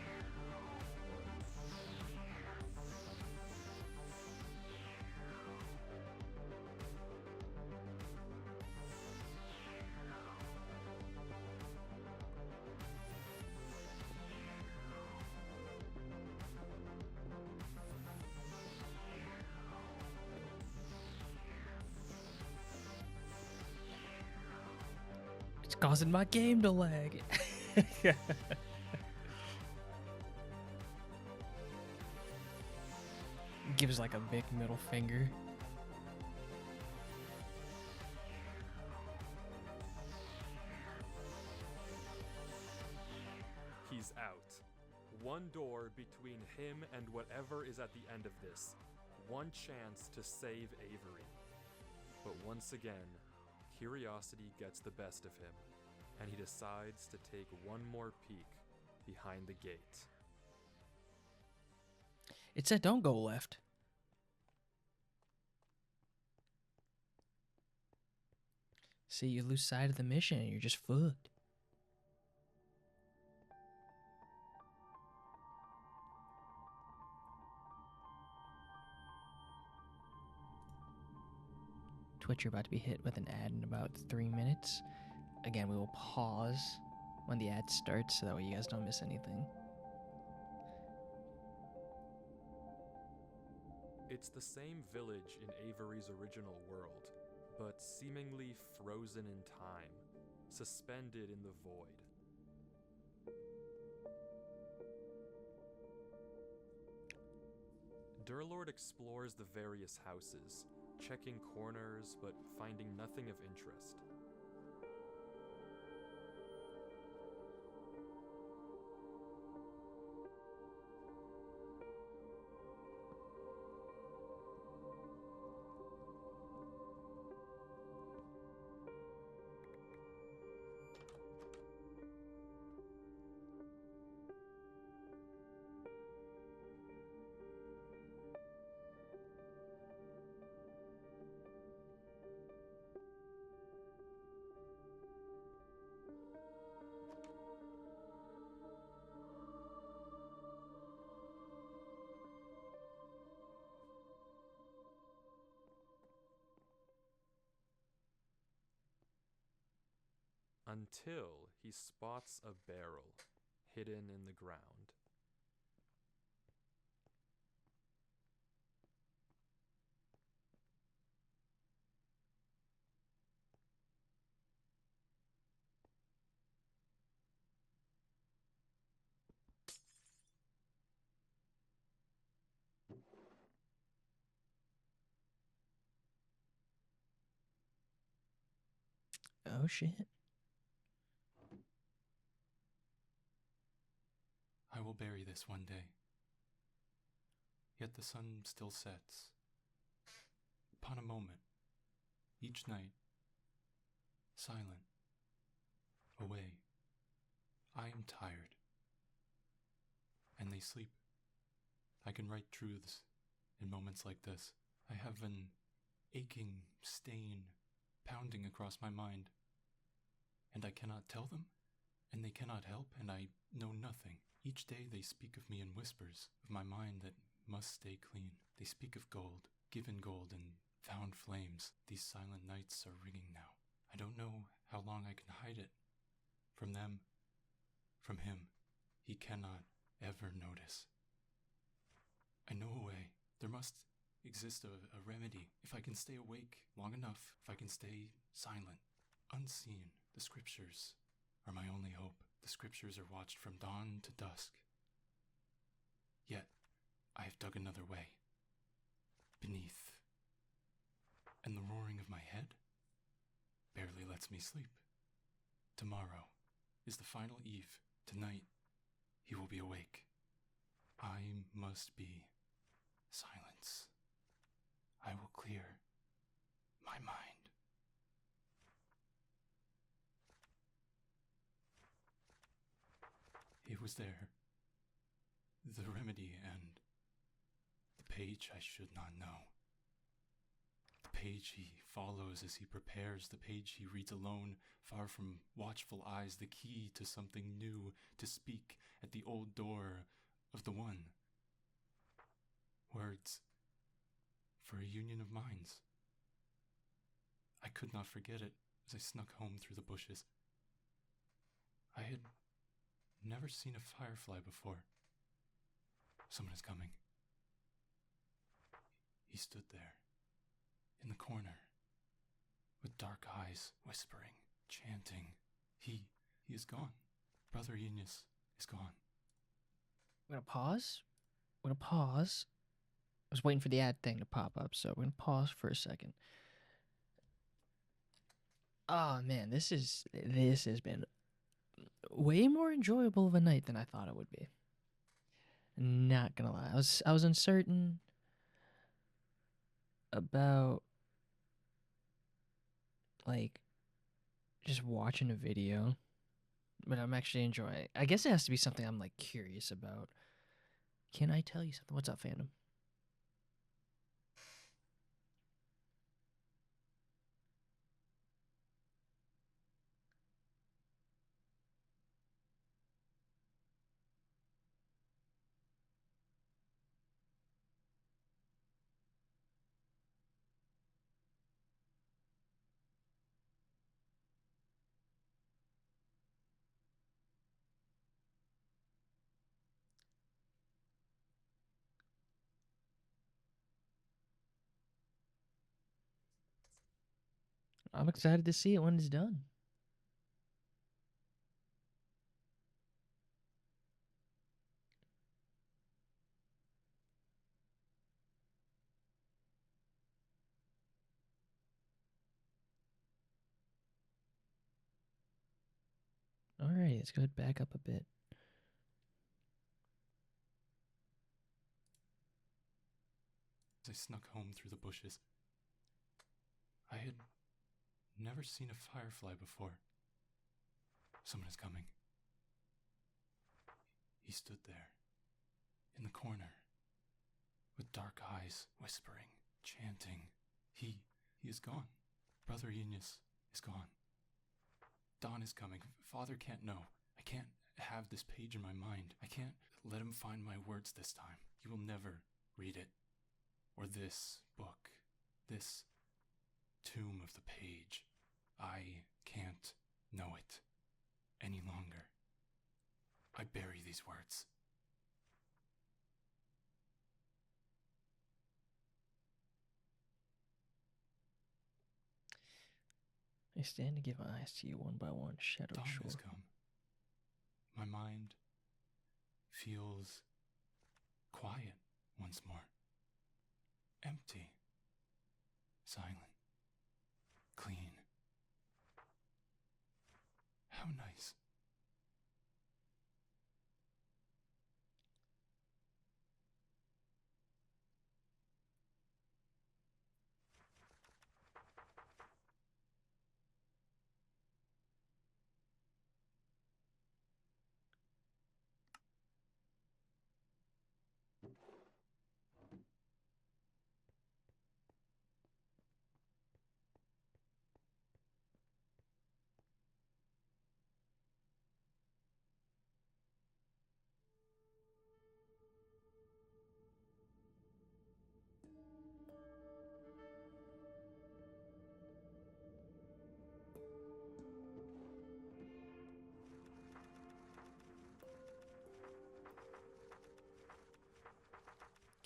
It's causing my game to lag. Gives like a big middle finger. He's out. One door between him and whatever is at the end of this. One chance to save Avery. But once again, curiosity gets the best of him, and he decides to take one more peek behind the gate. It said don't go left. See, you lose sight of the mission and you're just fucked. Twitch, you're about to be hit with an ad in about 3 minutes. Again, we will pause when the ad starts so that way you guys don't miss anything. It's the same village in Avery's original world, but seemingly frozen in time, suspended in the void. Durlord explores the various houses, checking corners but finding nothing of interest. Until he spots a barrel hidden in the ground. Oh shit. I will bury this one day. Yet the sun still sets. Upon a moment, each night, silent, away. I am tired, and they sleep. I can write truths in moments like this. I have an aching stain pounding across my mind, and I cannot tell them, and they cannot help, and I know nothing. Each day they speak of me in whispers, of my mind that must stay clean. They speak of gold, given gold, and found flames. These silent nights are ringing now. I don't know how long I can hide it. From them, from him. He cannot ever notice. I know a way. There must exist a remedy. If I can stay awake long enough, if I can stay silent, unseen, the scriptures are my only hope. The scriptures are watched from dawn to dusk. Yet, I have dug another way. Beneath. And the roaring of my head barely lets me sleep. Tomorrow is the final eve. Tonight, he will be awake. I must be silence. I will clear my mind. It was there. The remedy and the page I should not know. The page he follows as he prepares, the page he reads alone, far from watchful eyes, the key to something new, to speak at the old door of the one. Words for a union of minds. I could not forget it as I snuck home through the bushes. I had never seen a firefly before. Someone is coming. He stood there, in the corner, with dark eyes, whispering, chanting. He is gone. Brother Eunice is gone. We're gonna pause. We're gonna pause. I was waiting for the ad thing to pop up, so we're gonna pause for a second. Oh man, this has been way more enjoyable of a night than I thought it would be. Not gonna lie, I was uncertain about like just watching a video, but I'm actually enjoying it. I guess it has to be something I'm like curious about. Can I tell you something? What's up, fandom? I'm excited to see it when it's done. All right, let's go ahead back up a bit. As I snuck home through the bushes. I had never seen a firefly before. Someone is coming. He stood there, in the corner, with dark eyes, whispering, chanting. He is gone. Brother Eunice is gone. Dawn is coming. Father can't know. I can't have this page in my mind. I can't let him find my words this time. He will never read it. Or this book. This tomb of the page. I can't know it any longer. I bury these words. I stand to give eyes to you one by one, shadowed Dawn shore. has come. My mind feels quiet once more. Empty. Silent. Clean. How nice.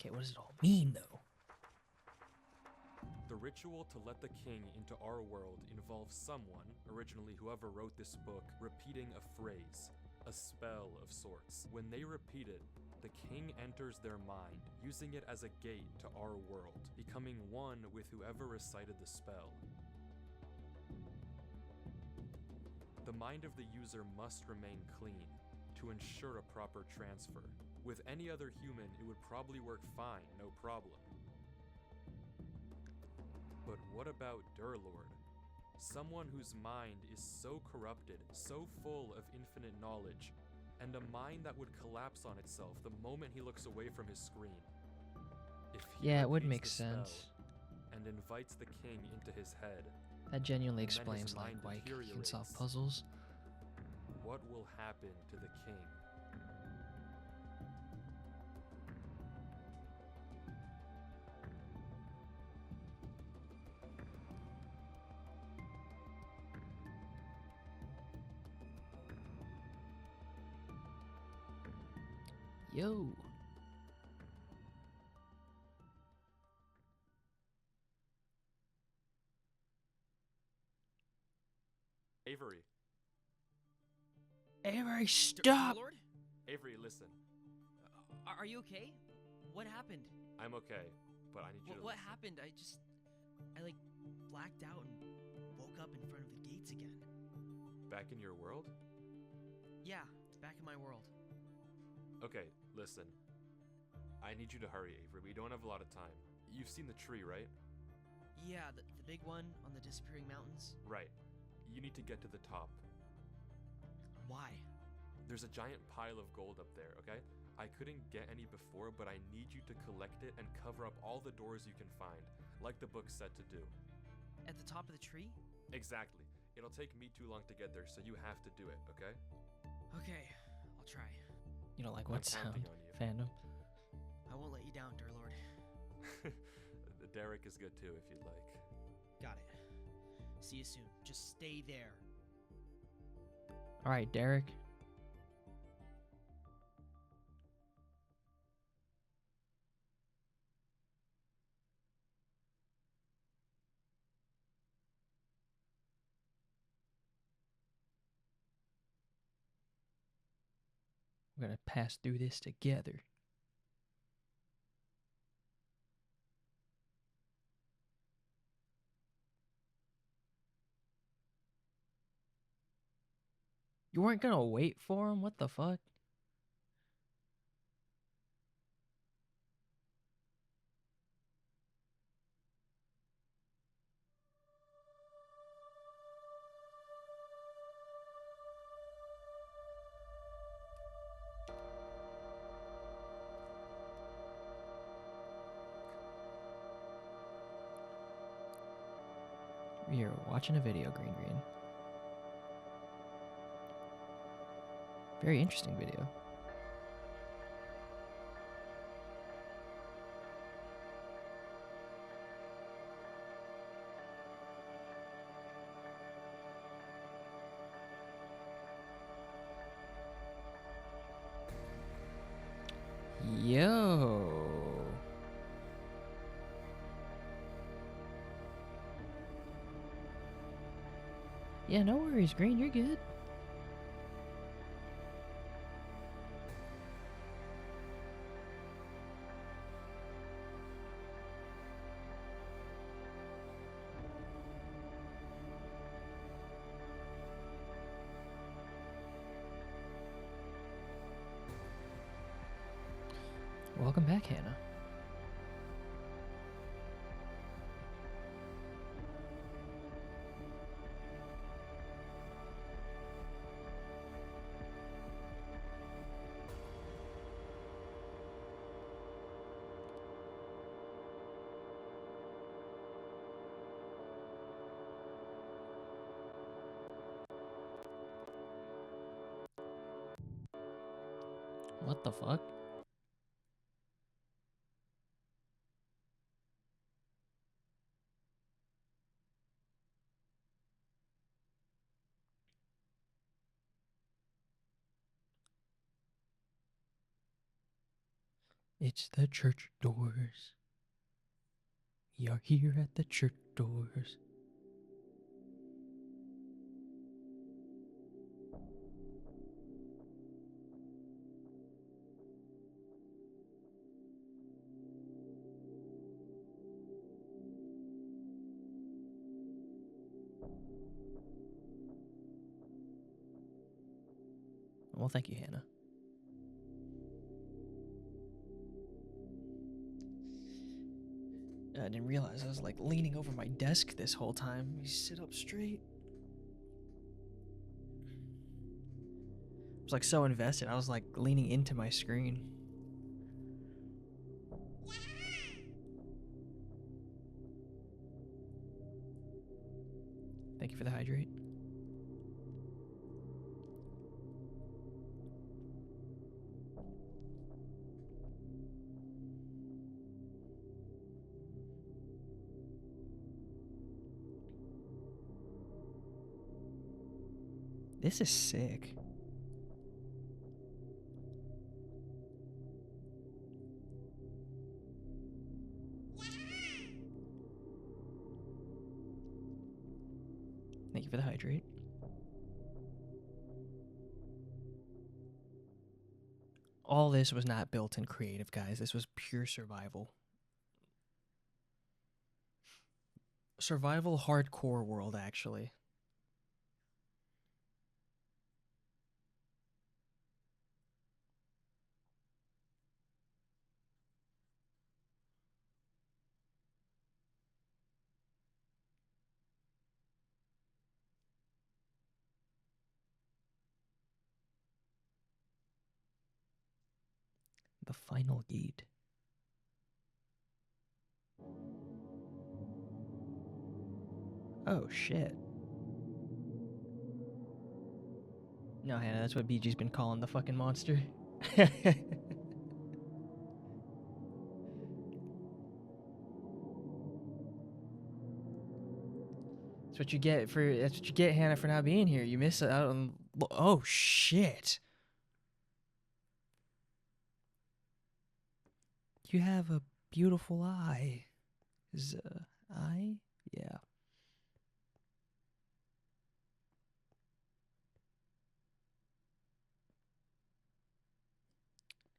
Okay, what does it all mean, though? The ritual to let the king into our world involves someone, originally whoever wrote this book, repeating a phrase, a spell of sorts. When they repeat it, the king enters their mind, using it as a gate to our world, becoming one with whoever recited the spell. The mind of the user must remain clean to ensure a proper transfer. With any other human, it would probably work fine, no problem. But what about Durlord? Someone whose mind is so corrupted, so full of infinite knowledge, and a mind that would collapse on itself the moment he looks away from his screen. If he Yeah, it would repeats make the spell, sense. and invites the king into his head. That genuinely And then his explains like mind why he can solve deteriorates. puzzles. What will happen to the king? Yo. Avery, Avery, stop! Lord? Avery, listen. Are you okay? What happened? I'm okay, but I need you to What listen. happened? I like blacked out and woke up in front of the gates again. Back in your world? Yeah, back in my world. Okay, listen. I need you to hurry, Avery. We don't have a lot of time. You've seen the tree, right? Yeah, the big one on the disappearing mountains. Right. You need to get to the top. Why? There's a giant pile of gold up there, okay? I couldn't get any before, but I need you to collect it and cover up all the doors you can find, like the book said to do. At the top of the tree? Exactly. It'll take me too long to get there, so you have to do it, okay? Okay, I'll try. You don't like what I'm sound? counting on you. Fandom. I won't let you down, dear Lord. Derek is good too, if you'd like. Got it. See you soon. Just stay there. Alright, Derek. We're gonna pass through this together. You weren't gonna wait for him? What the fuck? You're watching a video, Green Green. Very interesting video. Yo. Yeah, no worries, Green. You're good. Welcome back, Hannah. What the fuck? It's the church doors. We are here at the church doors. Well, thank you, Hannah. I didn't realize I was like leaning over my desk this whole time. You sit up straight. I was like so invested. I was like leaning into my screen. Thank you for the hydrate. This is sick. Thank you for the hydrate. All this was not built in creative, guys. This was pure survival. Survival hardcore world, actually. The final gate. Oh, shit. No, Hannah, that's what BG's been calling the fucking monster. That's what you get, Hannah, for not being here. You miss out on. Oh, shit. You have a beautiful eye. Is eye? Yeah.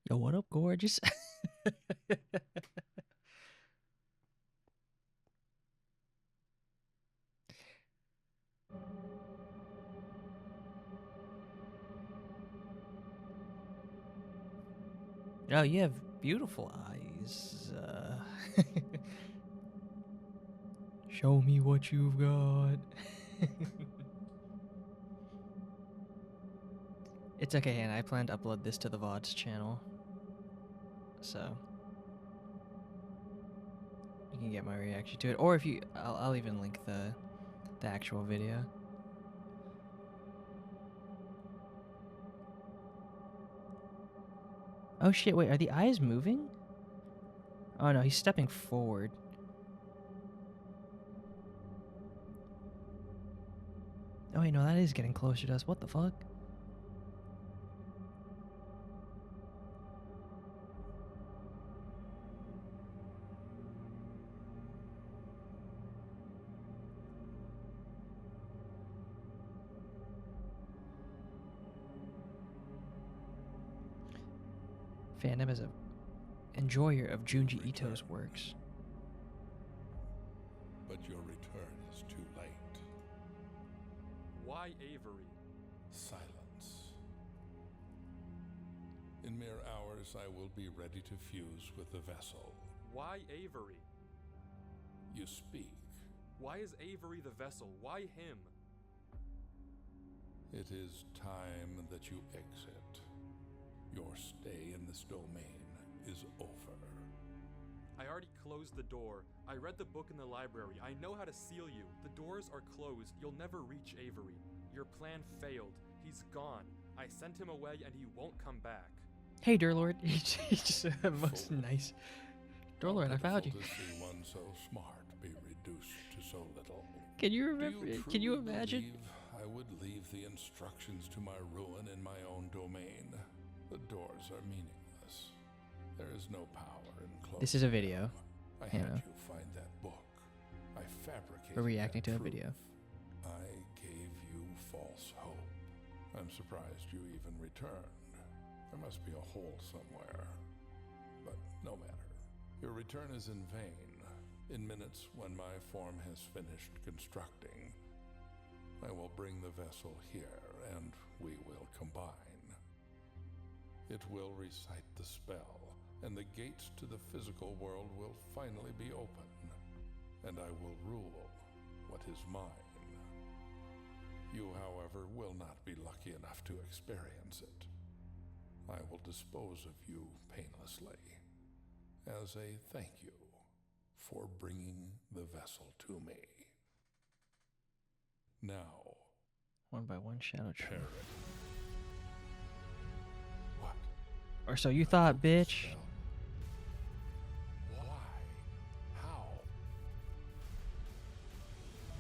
Yo, what up, gorgeous? Oh, you have beautiful eyes. Show me what you've got. It's okay, Hannah. I plan to upload this to the VODs channel. So you can get my reaction to it. Or if you... I'll even link the actual video. Oh shit, wait, are the eyes moving? Oh no, he's stepping forward. Oh wait, no, that is getting closer to us. What the fuck? Fandom is a enjoyer of Junji Ito's works. But your return is too late. Why Avery? Silence. In mere hours, I will be ready to fuse with the vessel. Why Avery? You speak. Why is Avery the vessel? Why him? It is time that you exit. Your stay in this domain is over. I already closed the door. I read the book in the library. I know how to seal you. The doors are closed. You'll never reach Avery. Your plan failed. He's gone. I sent him away and he won't come back. Hey, Durlord. He's just most nice. Durlord, I found you. To see one so smart be reduced to so little. Can you remember? Can you imagine? I would leave the instructions to my ruin in my own domain. The doors are meaningless. There is no power in closing. This is a video. I You had know. you find that book. I fabricated. We're reacting that to a truth. video. I gave you false hope. I'm surprised you even returned. There must be a hole somewhere. But no matter. Your return is in vain. In minutes, when my form has finished constructing, I will bring the vessel here, and we will combine. It will recite the spell, and the gates to the physical world will finally be open, and I will rule what is mine. You, however, will not be lucky enough to experience it. I will dispose of you painlessly, as a thank you for bringing the vessel to me. Now, One by one shadow tree. parrot. What? Or so you thought, Invoke the bitch. spell? Why? How?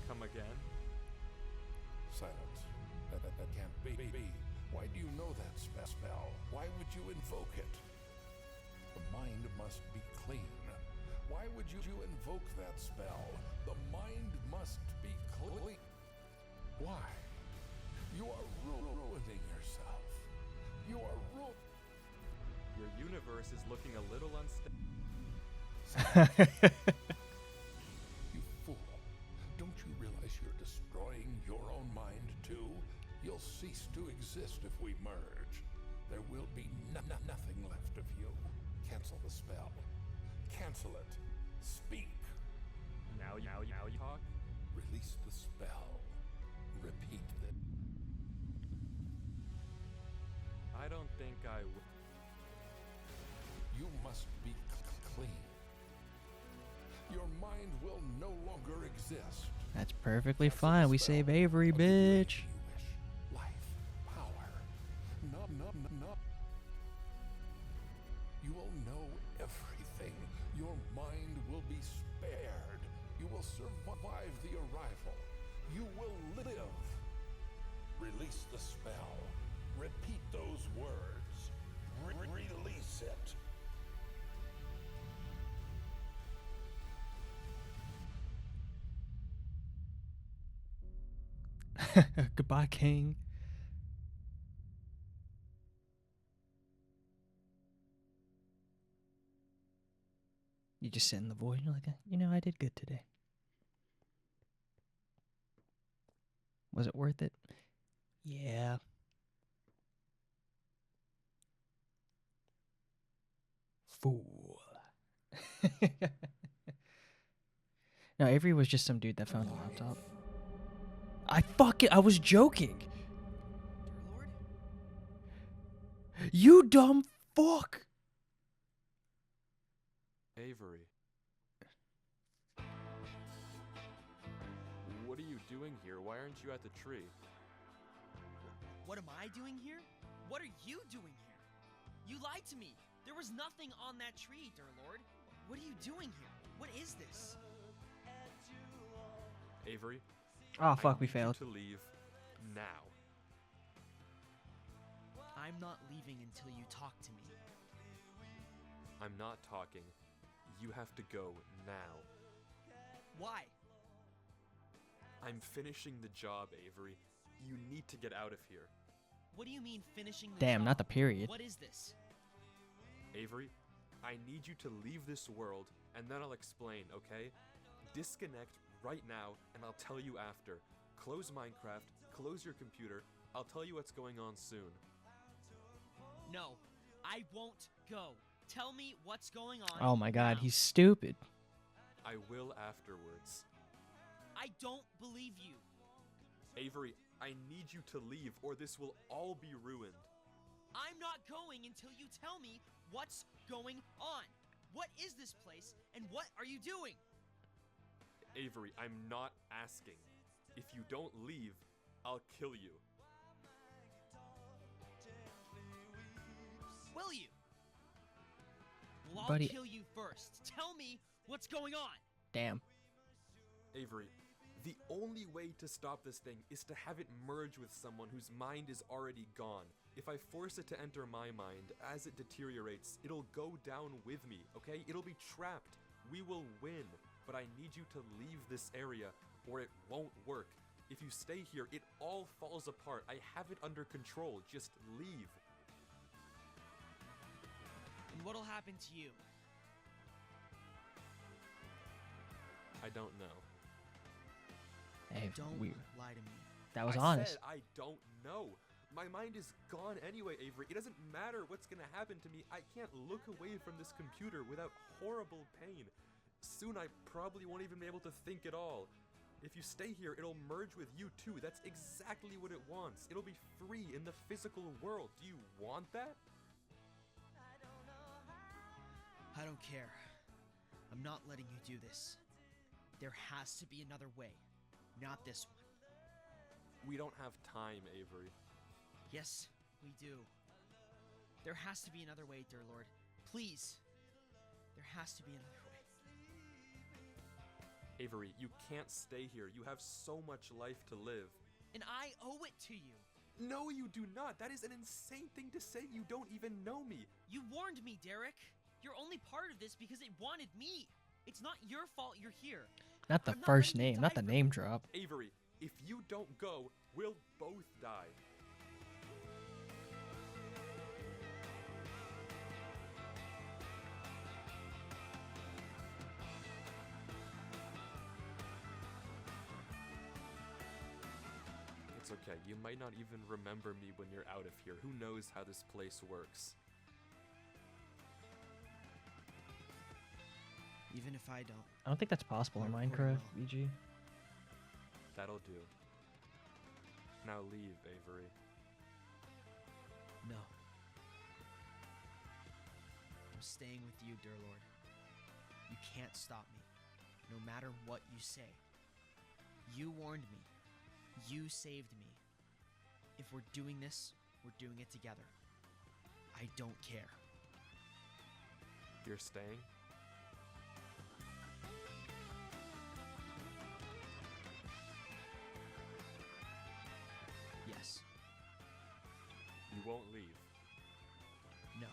Come again? Silence. That can't be. Why do you know that spell? Why would you invoke it? The mind must be clean. Why would you invoke that spell? The mind must be clean. Why? You are ruining yourself. You are Your universe is looking a little unstable. You fool. Don't you realize you're destroying your own mind too? You'll cease to exist if we merge. There will be nothing left of you. Cancel the spell. Cancel it. Speak. Now you talk? Release the spell. Repeat it. I don't think I will. You must be clean. Your mind will no longer exist. That's perfectly Cancel fine. the We spell. save Avery, I'll give you anything bitch. you wish. Life, power. No. You will know everything. Your mind will be spared. You will survive the arrival. You will live. Release the spell. Repeat those words. Release it. Goodbye, King. You just sit in the void and you're like, you know, I did good today. Was it worth it? Yeah. Fool. No, Avery was just some dude that found a laptop. I was joking. Dear Lord? You dumb fuck. Avery. What are you doing here? Why aren't you at the tree? What am I doing here? What are you doing here? You lied to me. There was nothing on that tree, dear Lord. What are you doing here? What is this? Avery? Oh, fuck, I we need failed. you to leave now. I'm not leaving until you talk to me. I'm not talking. You have to go now. Why? I'm finishing the job, Avery. You need to get out of here. What do you mean finishing the Damn, job? not the period. What is this? Avery, I need you to leave this world, and then I'll explain, okay? Disconnect right now, and I'll tell you after. Close Minecraft, close your computer. I'll tell you what's going on soon. No, I won't go. Tell me what's going on. Oh my god, now. he's stupid. I will afterwards. I don't believe you. Avery, I need you to leave, or this will all be ruined. I'm not going until you tell me what's going on. What is this place, and what are you doing? Avery, I'm not asking. If you don't leave, I'll kill you. Will you? Well, I'll Buddy- kill you first. Tell me what's going on. Damn. Avery, the only way to stop this thing is to have it merge with someone whose mind is already gone. If I force it to enter my mind, as it deteriorates, it'll go down with me, okay? It'll be trapped. We will win, but I need you to leave this area or it won't work. If you stay here, it all falls apart. I have it under control. Just leave. And what'll happen to you? I don't know. Hey, Don't weird. lie to me. That was I honest. said I don't know. My mind is gone anyway, Avery. It doesn't matter what's gonna happen to me. I can't look away from this computer without horrible pain. Soon I probably won't even be able to think at all. If you stay here, it'll merge with you too. That's exactly what it wants. It'll be free in the physical world. Do you want that? I don't care. I'm not letting you do this. There has to be another way. Not this one. We don't have time, Avery. Yes, we do. There has to be another way, dear Lord. Please. There has to be another way. Avery, you can't stay here. You have so much life to live. And I owe it to you. No, you do not. That is an insane thing to say. You don't even know me. You warned me, Derek. You're only part of this because it wanted me. It's not your fault you're here. Not the I'm not first letting you name, not die the for name me. drop. Avery, if you don't go, we'll both die. It's okay. You might not even remember me when you're out of here. Who knows how this place works? Even if I don't. I don't think that's possible in Or recording Minecraft, well. BG. That'll do. Now leave, Avery. No. I'm staying with you, dear Lord. You can't stop me, no matter what you say. You warned me. You saved me. If we're doing this, we're doing it together. I don't care. You're staying? Yes. You won't leave. No.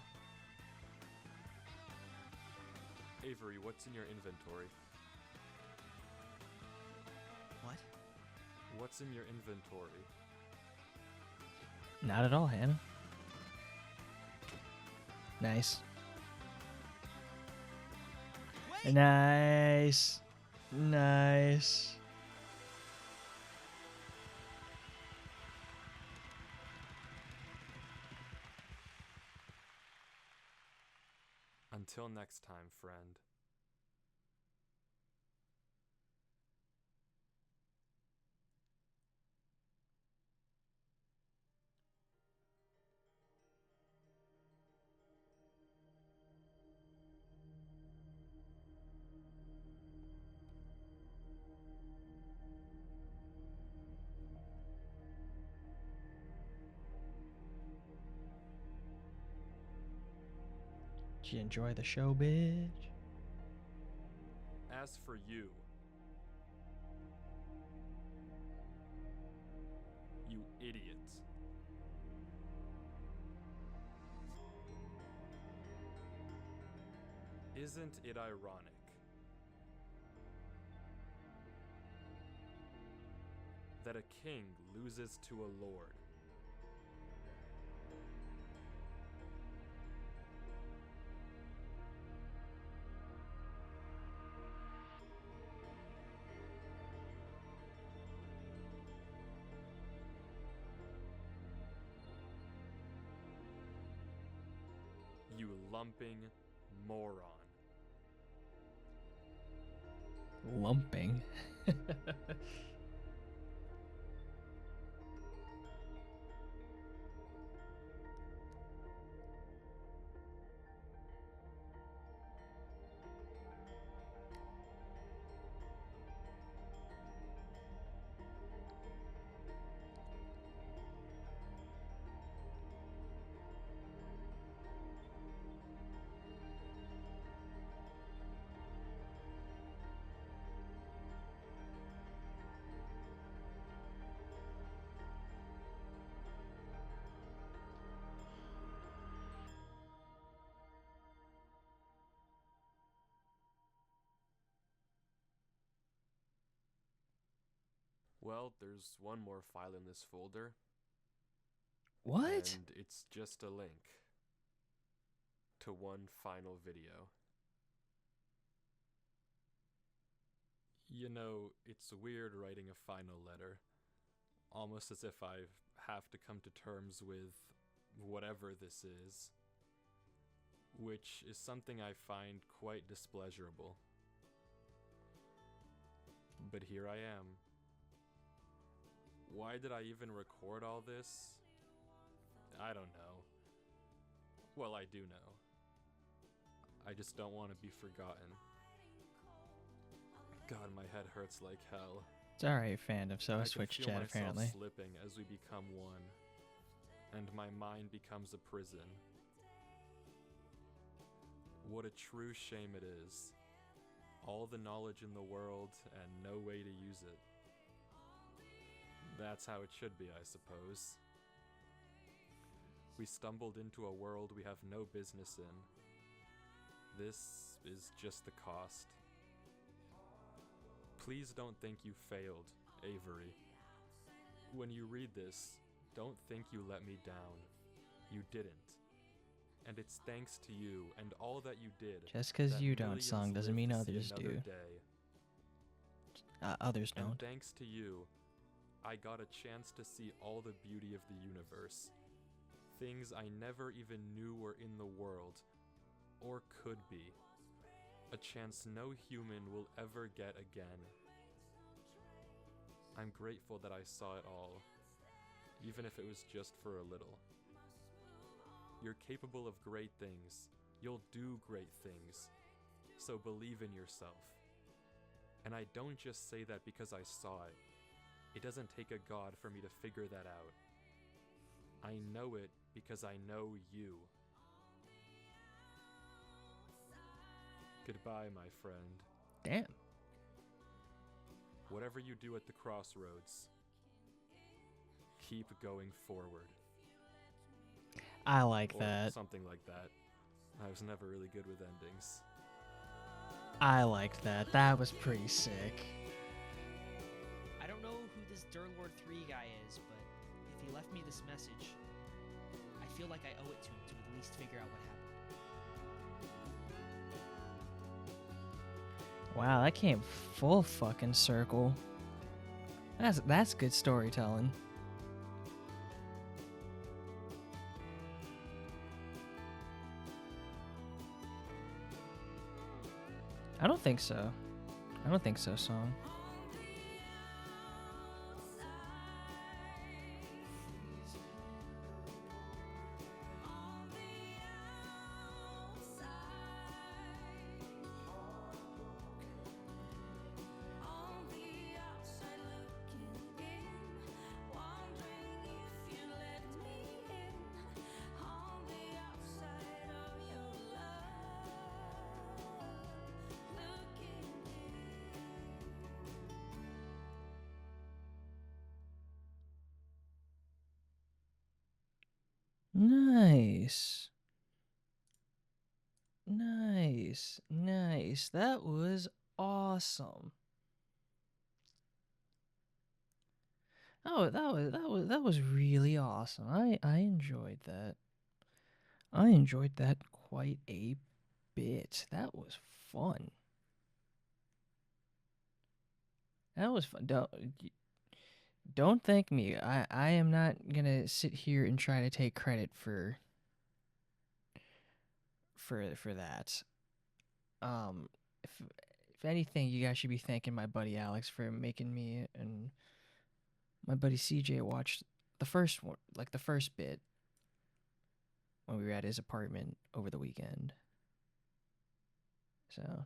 Avery, what's in your inventory? What? What's in your inventory? Not at all, Hannah. Nice. Wait! Nice. Nice. Until next time, friend. Did you enjoy the show, bitch? As for you, you idiot. Isn't it ironic? That a king loses to a lord. You lumping moron. Lumping. Well, there's one more file in this folder. What? And it's just a link to one final video. You know, it's weird writing a final letter, almost as if I have to come to terms with whatever this is, which is something I find quite displeasurable. But here I am. Why did I even record all this? I don't know. Well, I do know. I just don't want to be forgotten. God, my head hurts like hell. It's alright, fandom. So I is can Twitch feel chat, myself apparently. slipping as we become one, and my mind becomes a prison. What a true shame it is. All the knowledge in the world and no way to use it. That's how it should be, I suppose. We stumbled into a world we have no business in. This is just the cost. Please don't think you failed, Avery. When you read this, don't think you let me down. You didn't. And it's thanks to you and all that you did. Just because that you don't, millions song, doesn't live mean to see others another do. day. Others And don't. thanks to you, I got a chance to see all the beauty of the universe. Things I never even knew were in the world, or could be. A chance no human will ever get again. I'm grateful that I saw it all, even if it was just for a little. You're capable of great things. You'll do great things. So believe in yourself. And I don't just say that because I saw it. It doesn't take a god for me to figure that out. I know it because I know you. Goodbye, my friend. Damn. Whatever you do at the crossroads, keep going forward. I like Or that. something like that. I was never really good with endings. I liked that. That was pretty sick. I don't know who this Durlord 3 guy is, but if he left me this message, I feel like I owe it to him to at least figure out what happened. Wow, that came full fucking circle. That's good storytelling. I don't think so. I don't think so, song. Nice. Nice. Nice. That was awesome. Oh, that was really awesome. I enjoyed that. I enjoyed that quite a bit. That was fun. That was fun. Don't thank me. I am not gonna sit here and try to take credit for that. If anything, you guys should be thanking my buddy Alex for making me and my buddy CJ watch the first one, like the first bit, when we were at his apartment over the weekend. So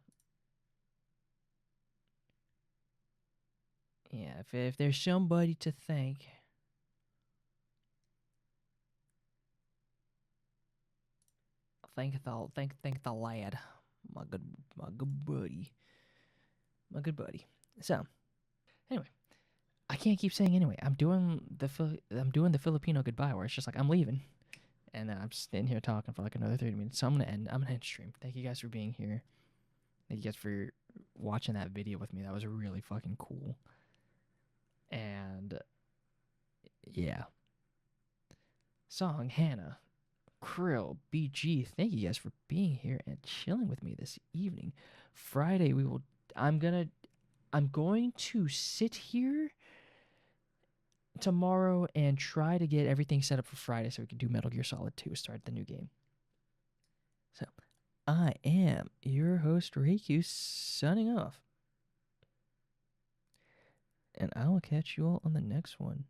yeah, if there's somebody to thank, thank the lad, my good buddy, my good buddy. So anyway, I can't keep saying anyway. I'm doing the Filipino goodbye where it's just like I'm leaving, and then I'm sitting here talking for like another 30 minutes. So I'm gonna end stream. Thank you guys for being here. Thank you guys for watching that video with me. That was really fucking cool. And yeah, Song, Hannah, Krill, BG, thank you guys for being here and chilling with me this evening. Friday I'm going to sit here tomorrow and try to get everything set up for Friday so we can do Metal Gear Solid 2, start the new game. So, I am your host, Reikyu, signing off. And I will catch you all on the next one.